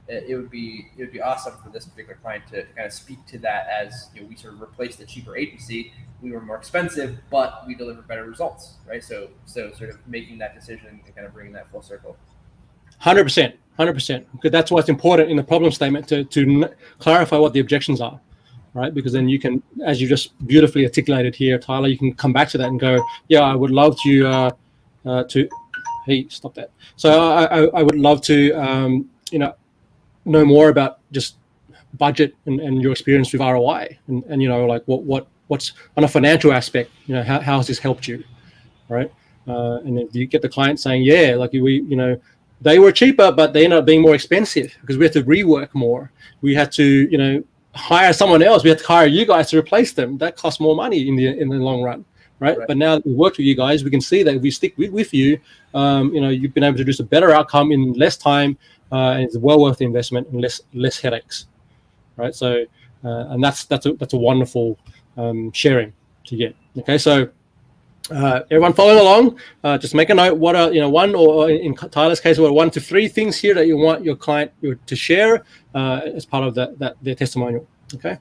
It would be awesome for this particular client to kind of speak to that as we sort of replaced the cheaper agency. We were more expensive, but we deliver better results, right? So sort of making that decision and kind of bringing that full circle. 100%, because that's what's important in the problem statement to clarify what the objections are, right? Because then you can, as you just beautifully articulated here, Tyler, you can come back to that and go, yeah, I would love to hey, stop that. So I would love to know more about just budget and your experience with ROI and like what's on a financial aspect, how has this helped you, right? And if you get the client saying, yeah, like they were cheaper, but they ended up being more expensive because we had to rework more. We had to, hire someone else. We had to hire you guys to replace them. That costs more money in the long run, right? But now that we worked with you guys, we can see that if we stick with you, you've been able to produce a better outcome in less time, and it's well worth the investment and less headaches, right? So, and that's a wonderful sharing to get. Okay, so. Everyone following along, just make a note. What are one, or in Tyler's case, what are 1 to 3 things here that you want your client to share as part of their testimonial? Okay,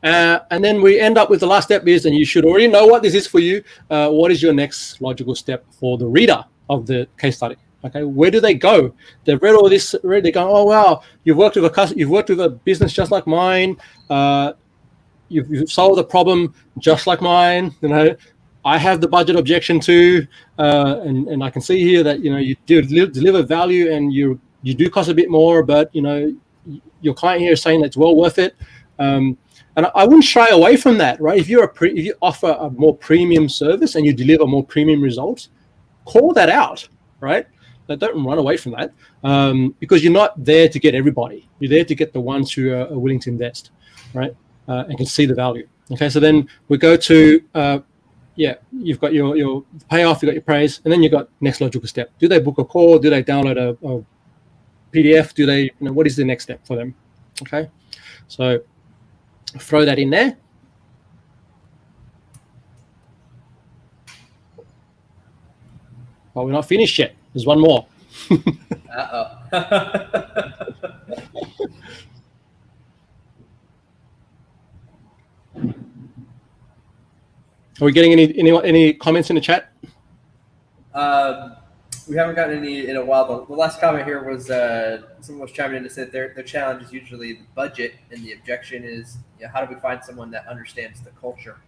and then we end up with the last step is, and you should already know what this is for you. What is your next logical step for the reader of the case study? Okay, where do they go? They've read all this. They go, oh wow, you've worked with a business just like mine. You've solved a problem just like mine. I have the budget objection too, and I can see here that you do deliver value and you do cost a bit more, but your client here is saying that it's well worth it, and I wouldn't shy away from that, right? If you offer a more premium service and you deliver more premium results, call that out, right? But don't run away from that, because you're not there to get everybody. You're there to get the ones who are willing to invest, right, and can see the value. Okay, so then we go to. You've got your payoff, you've got your praise, and then you've got next logical step. Do they book a call? Do they download a PDF? Do they, what is the next step for them? Okay, so throw that in there. Well, we're not finished yet. There's one more. Are we getting any comments in the chat? We haven't gotten any in a while. The last comment here was someone was chiming in to say their challenge is usually the budget, and the objection is, how do we find someone that understands the culture?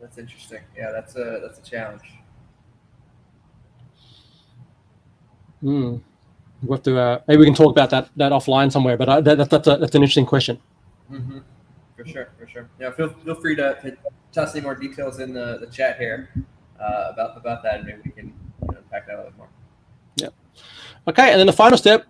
That's interesting. Yeah, that's a challenge. We'll have to, maybe we can talk about that offline somewhere. But that's an interesting question. Mm-hmm. For sure. Yeah, feel free to toss any more details in the chat here about that, and maybe we can unpack that a little more. Yeah. Okay, and then the final step,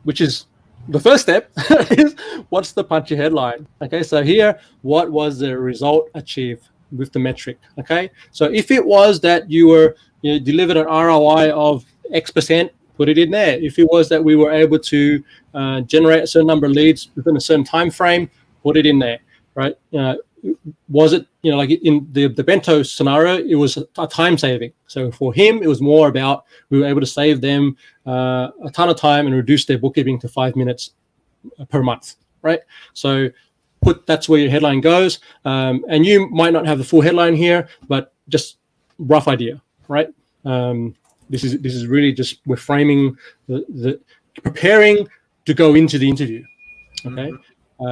which is the first step, is what's the punchy headline? Okay, so here, what was the result achieved with the metric? Okay, so if it was that you delivered an ROI of X%, put it in there. If it was that we were able to generate a certain number of leads within a certain time frame, put it in there, right? Was it, like in the Bento scenario, it was a time saving. So for him, it was more about we were able to save them a ton of time and reduce their bookkeeping to 5 minutes per month, right? So that's where your headline goes. And you might not have the full headline here, but just rough idea, right? This is really just we're framing the preparing to go into the interview, okay? Mm-hmm.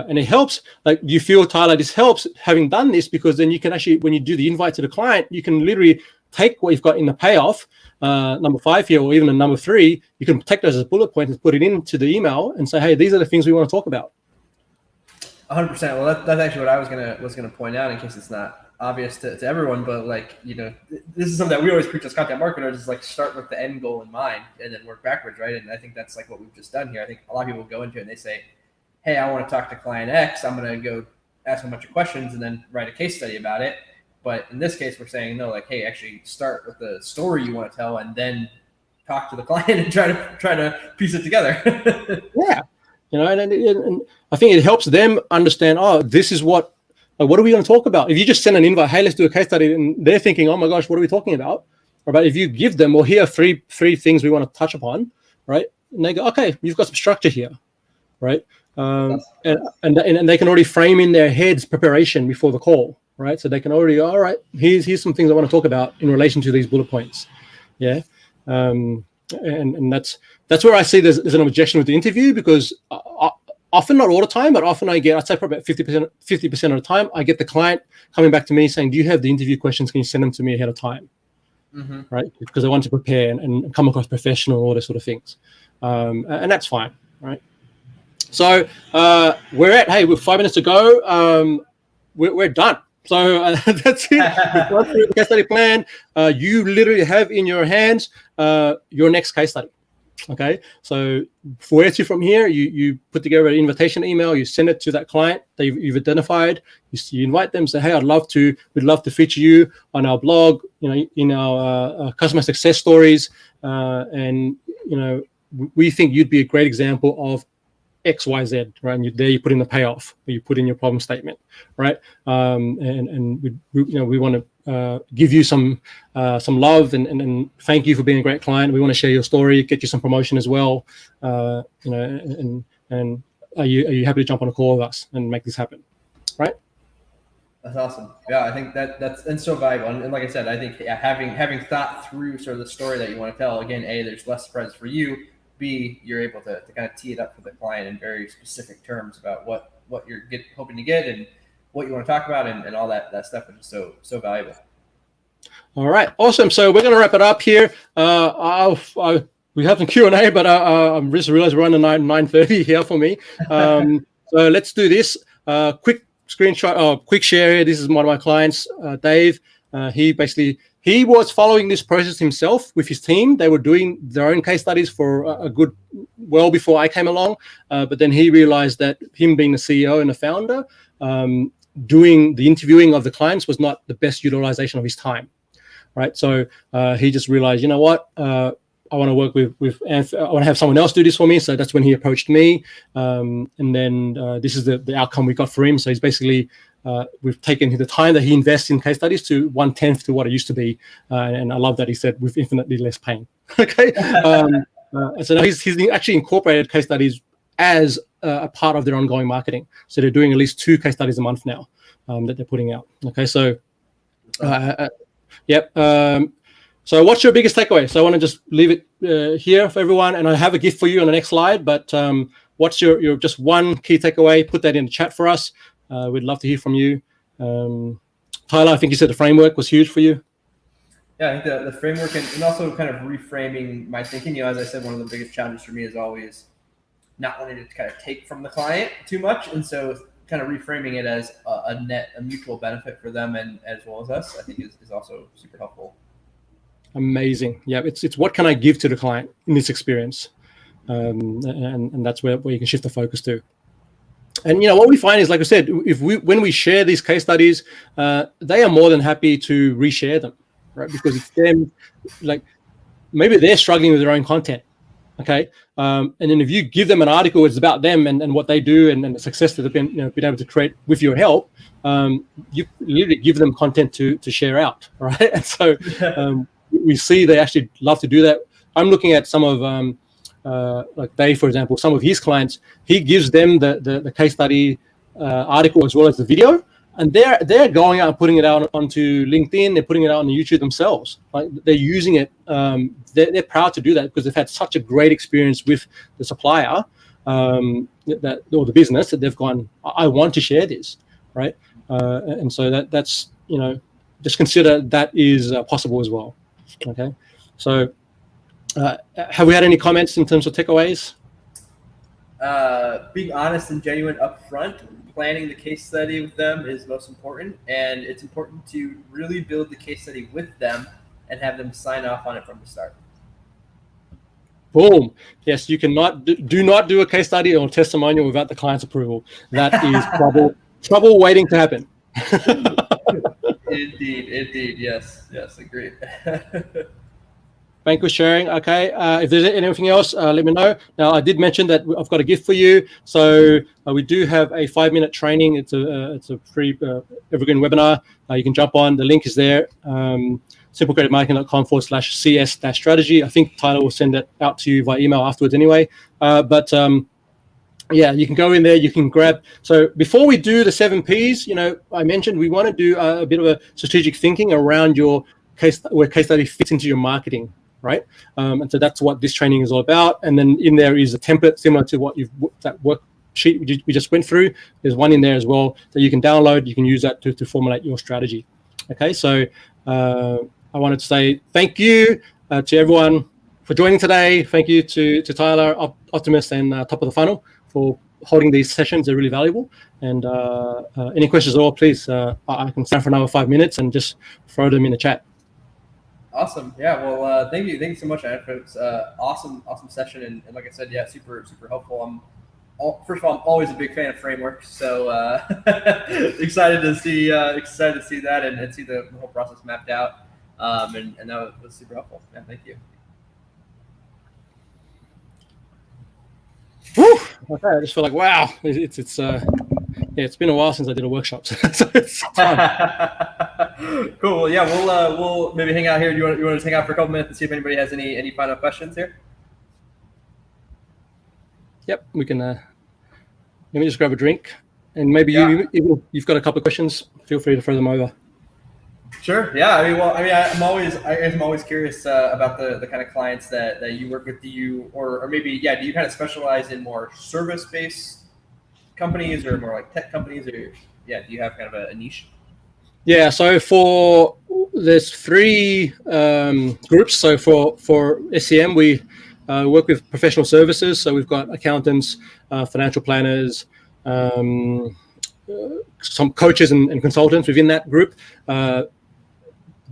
And it helps, like you feel, Tyler, this helps having done this, because then you can actually, when you do the invite to the client, you can literally take what you've got in the payoff, number 5 here, or even a number 3, you can take those as bullet points and put it into the email and say, hey, these are the things we want to talk about. 100%. Well, that's actually what I was gonna point out, in case it's not obvious to everyone, but this is something that we always preach as content marketers, is like start with the end goal in mind and then work backwards, right? And I think that's like what we've just done here. I think a lot of people go into it and they say, hey, I want to talk to client X, I'm going to go ask them a bunch of questions and then write a case study about it. But in this case, we're saying, no, like, hey, actually start with the story you want to tell and then talk to the client and try to piece it together. Yeah. And I think it helps them understand, this is what are we going to talk about? If you just send an invite, hey, let's do a case study, and they're thinking, oh my gosh, what are we talking about? Or about if you give them, well, here are three things we want to touch upon, right? And they go, okay, you've got some structure here, right? And they can already frame in their heads preparation before the call, right? So they can already, all right, here's some things I want to talk about in relation to these bullet points. Yeah. And that's where I see there's an objection with the interview, because often, not all the time, but often I'd say probably about 50% of the time, I get the client coming back to me saying, do you have the interview questions? Can you send them to me ahead of time? Mm-hmm. Right? Because I want to prepare and come across professional, all those sort of things. And that's fine, right? So with 5 minutes to go, we're done. So that's it. We've gone through the case study plan. You literally have in your hands your next case study. Okay, so where to from here? You put together an invitation email. You send it to that client that you've identified. You invite them. Say, hey, we'd love to feature you on our blog. In our customer success stories, and we think you'd be a great example of X, Y, Z, right? And you put in the payoff, or you put in your problem statement, right? And we want to give you some love and thank you for being a great client. We want to share your story, get you some promotion as well, and are you happy to jump on a call with us and make this happen, right? That's awesome. Yeah, I think that's so valuable. And like I said, I think having thought through sort of the story that you want to tell, again, A, there's less surprises for you. B, you're able to kind of tee it up for the client in very specific terms about what you're hoping to get and what you want to talk about and all that stuff, which is so valuable. All right, awesome. So we're going to wrap it up here. We have some Q&A, but I just realized we're on the 9:30 here for me. So let's do this. Quick screenshot, quick share here. This is one of my clients, Dave. He was following this process himself with his team. They were doing their own case studies for well before I came along. But then he realized that him being the CEO and the founder, doing the interviewing of the clients was not the best utilization of his time, right? So he just realized, you know what? I want to work with I want to have someone else do this for me. So that's when he approached me. And then this is the outcome we got for him. So he's basically we've taken the time that he invests in case studies to 1/10 to what it used to be. And I love that he said with infinitely less pain. Okay. So now he's actually incorporated case studies as a part of their ongoing marketing. So they're doing at least 2 case studies a month now that they're putting out. Okay. So, yep. So what's your biggest takeaway? So I want to just leave it here for everyone. And I have a gift for you on the next slide. But what's your just one key takeaway? Put that in the chat for us. We'd love to hear from you. Tyler, I think you said the framework was huge for you. Yeah, I think the framework and also kind of reframing my thinking. As I said, one of the biggest challenges for me is always not wanting to kind of take from the client too much. And so kind of reframing it as a mutual benefit for them and as well as us, I think is also super helpful. Amazing. Yeah, it's what can I give to the client in this experience? And that's where you can shift the focus to. And what we find is, like I said, when we share these case studies, they are more than happy to reshare them, right? Because it's them, like maybe they're struggling with their own content, okay? And then if you give them an article, it's about them and what they do and the success that they've been able to create with your help. You literally give them content to share out, right? And so we see they actually love to do that. I'm looking at some of like Dave, for example, some of his clients, he gives them the case study article as well as the video, and they're going out and putting it out onto LinkedIn. They're putting it out on YouTube themselves. Like they're using it. They're proud to do that because they've had such a great experience with the supplier or the business that they've gone, I want to share this, right? And so that's just consider that is possible as well. Okay, so. Have we had any comments in terms of takeaways? Being honest and genuine up front, planning the case study with them is most important. And it's important to really build the case study with them and have them sign off on it from the start. Boom. Yes, you cannot do not do a case study or testimonial without the client's approval. That is trouble waiting to happen. Indeed. Yes, agreed. Thank you for sharing. Okay, if there's anything else, let me know. Now, I did mention that I've got a gift for you. So we do have a 5-minute training. It's a free evergreen webinar. You can jump on. The link is there. simplecreditmarketing.com/cs-strategy. I think Tyler will send it out to you via email afterwards anyway. Yeah, you can go in there. You can grab. So before we do the 7 Ps, I mentioned we want to do a bit of a strategic thinking around your case study fits into your marketing. Right, and so that's what this training is all about. And then in there is a template similar to what that worksheet we just went through. There's one in there as well that you can download. You can use that to formulate your strategy. Okay, so I wanted to say thank you to everyone for joining today. Thank you to Tyler, Optimist, and Top of the Funnel for holding these sessions. They're really valuable. And any questions at all, please, I can stand for another 5 minutes and just throw them in the chat. Awesome. Yeah. Well, thank you so much, Ed. It's awesome session, and like I said, yeah, super helpful. First of all, I'm always a big fan of frameworks, so excited to see that and see the whole process mapped out. And that was super helpful. Yeah, thank you. Whew. Okay, I just feel like wow, it's been a while since I did a workshop, so it's fun. Cool. Well, yeah, we'll maybe hang out here. You want to just hang out for a couple minutes and see if anybody has any final questions here? Yep, we can. Let me just grab a drink, and maybe you've got a couple of questions. Feel free to throw them over. Sure. Yeah. I'm always curious about the kind of clients that you work with. Do you do you kind of specialize in more service-based companies or more like tech companies, or do you have kind of a niche? Yeah. So there's 3 groups. So for SEM, we work with professional services. So we've got accountants, financial planners, some coaches and consultants within that group.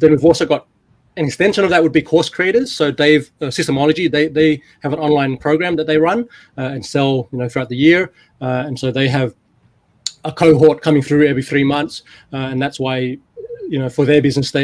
Then we've also got an extension of that would be course creators. So Dave, Systemology, they have an online program that they run and sell throughout the year. And so they have a cohort coming through every 3 months. And that's why, for their business,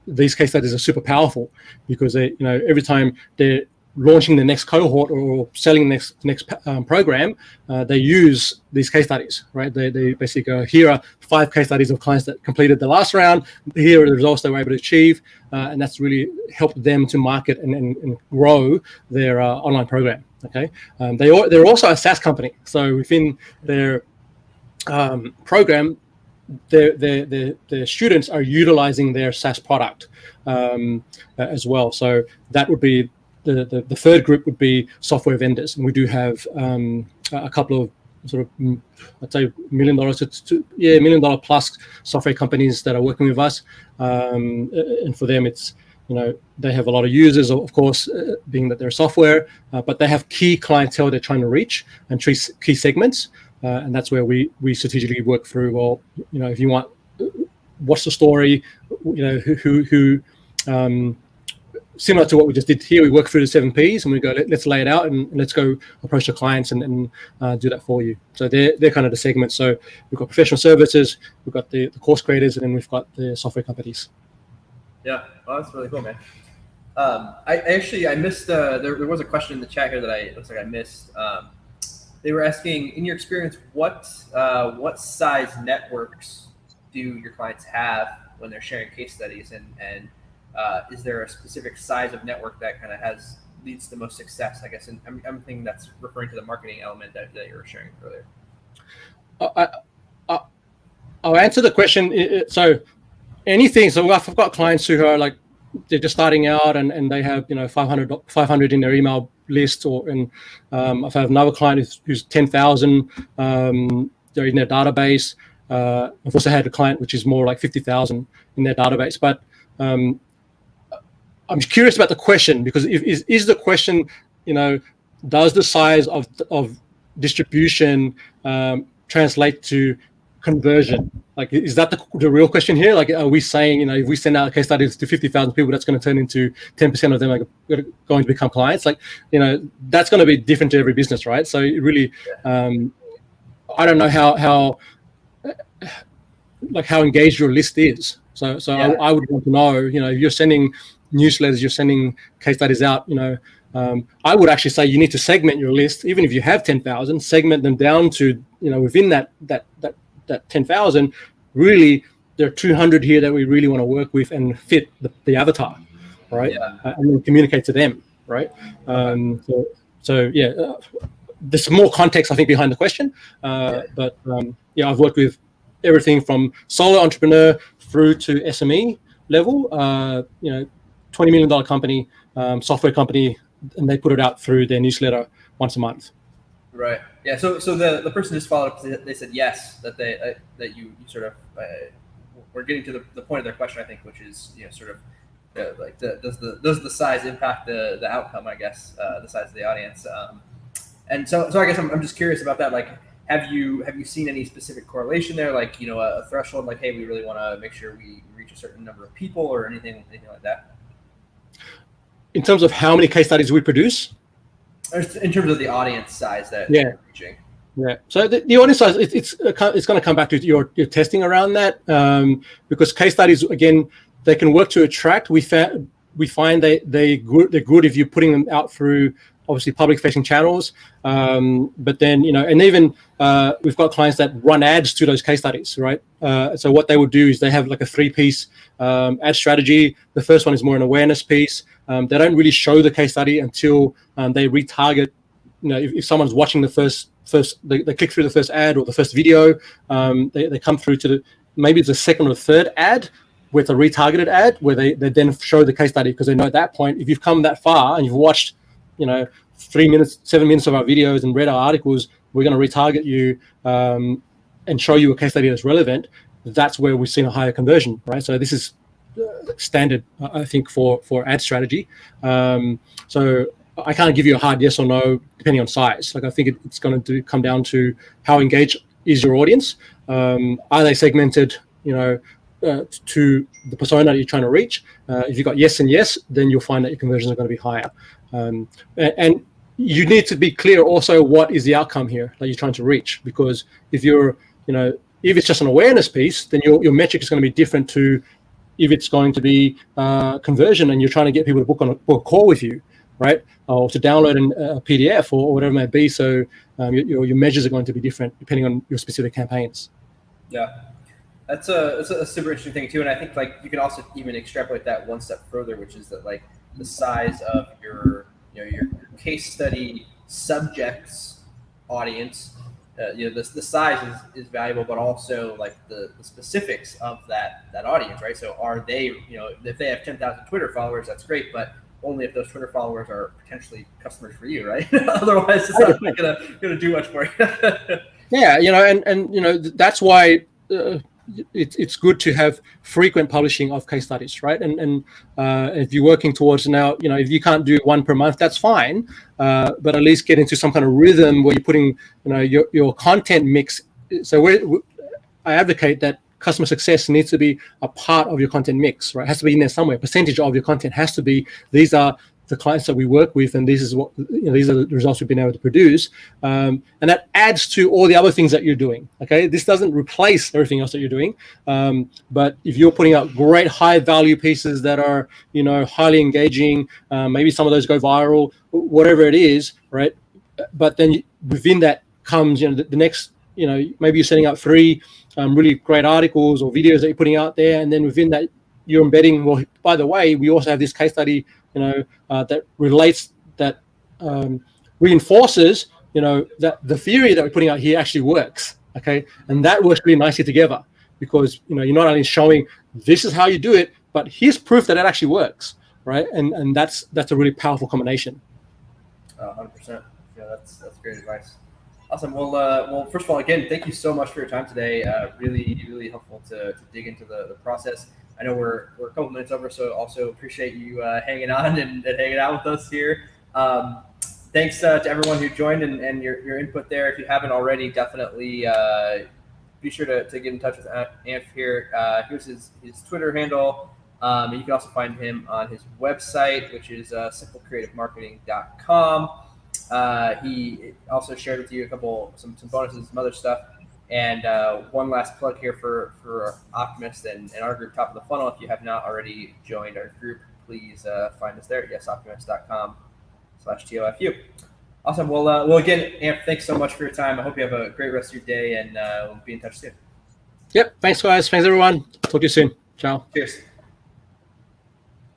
these case studies are super powerful because every time they're launching the next cohort or selling the next program, they use these case studies, right? They basically go, here are 5 case studies of clients that completed the last round. Here are the results they were able to achieve, and that's really helped them to market and grow their online program. Okay, they're also a SaaS company, so within their program, their students are utilizing their SaaS product as well. So that would be the third group would be software vendors, and we do have a couple of sort of, I'd say $1 million to $1 million plus software companies that are working with us, and for them it's, they have a lot of users, of course, being that they're software, but they have key clientele they're trying to reach and key segments. And that's where we strategically work through. Well, if you want, what's the story? Who similar to what we just did here, we work through the 7 Ps and we go, let's lay it out and let's go approach the clients and do that for you. So they're kind of the segments. So we've got professional services, we've got the course creators, and then we've got the software companies. Yeah, well, that's really cool, man. I missed. There was a question in the chat here that it looks like I missed. They were asking, in your experience, what size networks do your clients have when they're sharing case studies, and is there a specific size of network that kind of leads to the most success? I guess, and I'm thinking that's referring to the marketing element that you were sharing earlier. I'll answer the question. So anything. So I've got clients who are like, they're just starting out and they have 500 in their email list, and I've had another client who's 10,000. They're in their database. I've also had a client which is more like 50,000 in their database. But I'm curious about the question, because is the question, does the size of distribution translate to conversion? Like, is that the real question here? Like, are we saying, if we send out case studies to 50,000 people, that's going to turn into 10% of them are going to become clients? Like, that's going to be different to every business, right? So it really, I don't know how engaged your list is. So yeah. I would want to know, if you're sending newsletters, you're sending case studies out, I would actually say you need to segment your list. Even if you have 10,000, segment them down to, within that 10,000, really, there are 200 here that we really want to work with and fit the avatar, right? Yeah. And then communicate to them, right? There's more context, I think, behind the question. But I've worked with everything from solo entrepreneur through to SME level, $20 million company, software company, and they put it out through their newsletter once a month. Right. Yeah. So the person just followed up. They said yes, that you sort of we're getting to the point of their question, I think, which is sort of does the size impact the outcome? I guess the size of the audience. And so I guess I'm just curious about that. Like, have you seen any specific correlation there? Like, a threshold, like, hey, we really want to make sure we reach a certain number of people, or anything like that? In terms of how many case studies we produce? In terms of the audience size that you're reaching. Yeah. So the audience size, it's going to come back to your testing around that, because case studies, again, they can work to attract. We find they're good if you're putting them out through, obviously, public-facing channels. But then, and even we've got clients that run ads to those case studies, right? So what they would do is they have like a 3-piece ad strategy. The first one is more an awareness piece. They don't really show the case study until they retarget. If someone's watching the first, they click through the first ad or the first video, they come through to maybe it's the second or third ad with a retargeted ad where they then show the case study, because they know at that point, if you've come that far and you've watched 7 minutes of our videos and read our articles, we're going to retarget you and show you a case study that's relevant. That's where we've seen a higher conversion, right? So this is standard, I think, for ad strategy. So I can't give you a hard yes or no depending on size. Like, I think it's going to come down to how engaged is your audience. Are they segmented, to the persona that you're trying to reach? If you've got yes and yes, then you'll find that your conversions are going to be higher. And you need to be clear also what is the outcome here that you're trying to reach, because if you're, if it's just an awareness piece, then your metric is going to be different to if it's going to be conversion and you're trying to get people to book a call with you, right? Or to download a PDF or whatever it may be. So your measures are going to be different depending on your specific campaigns. Yeah. That's a super interesting thing too, and I think like you can also even extrapolate that one step further, which is that like the size of your your case study subjects audience, the size is valuable, but also like the specifics of that audience, right? So are they if they have 10,000 Twitter followers, that's great, but only if those Twitter followers are potentially customers for you, right? Otherwise, it's not gonna do much for you. Yeah, and that's why. It's good to have frequent publishing of case studies, right? And if you're working towards now, if you can't do one per month, that's fine. But at least get into some kind of rhythm where you're putting, your content mix. So I advocate that customer success needs to be a part of your content mix, right? It has to be in there somewhere. Percentage of your content has to be, these are the clients that we work with, and these are the results we've been able to produce, and that adds to all the other things that you're doing. Okay, this doesn't replace everything else that you're doing, but if you're putting out great high value pieces that are highly engaging, maybe some of those go viral, whatever it is, right? But then within that comes the next, maybe you're setting up 3 really great articles or videos that you're putting out there, and then within that you're embedding, well, by the way, we also have this case study that relates, that reinforces, that the theory that we're putting out here actually works. Okay, and that works really nicely together, because you're not only showing this is how you do it, but here's proof that it actually works, right? And that's a really powerful combination. 100%. Yeah, that's great advice. Awesome. Well, first of all, again, thank you so much for your time today. Really, really helpful to dig into the process. I know we're a couple minutes over, so also appreciate you hanging on and hanging out with us here. Thanks to everyone who joined and your input there. If you haven't already, definitely be sure to get in touch with Anf here. Here's his Twitter handle. And you can also find him on his website, which is simplecreativemarketing.com. He also shared with you some bonuses, some other stuff. And one last plug here for Optimist and our group, Top of the Funnel. If you have not already joined our group, please find us there at yesoptimist.com/TOFU. Awesome. Well, again, Amp, thanks so much for your time. I hope you have a great rest of your day, and we'll be in touch soon. Yep. Thanks, guys. Thanks, everyone. Talk to you soon. Ciao. Cheers.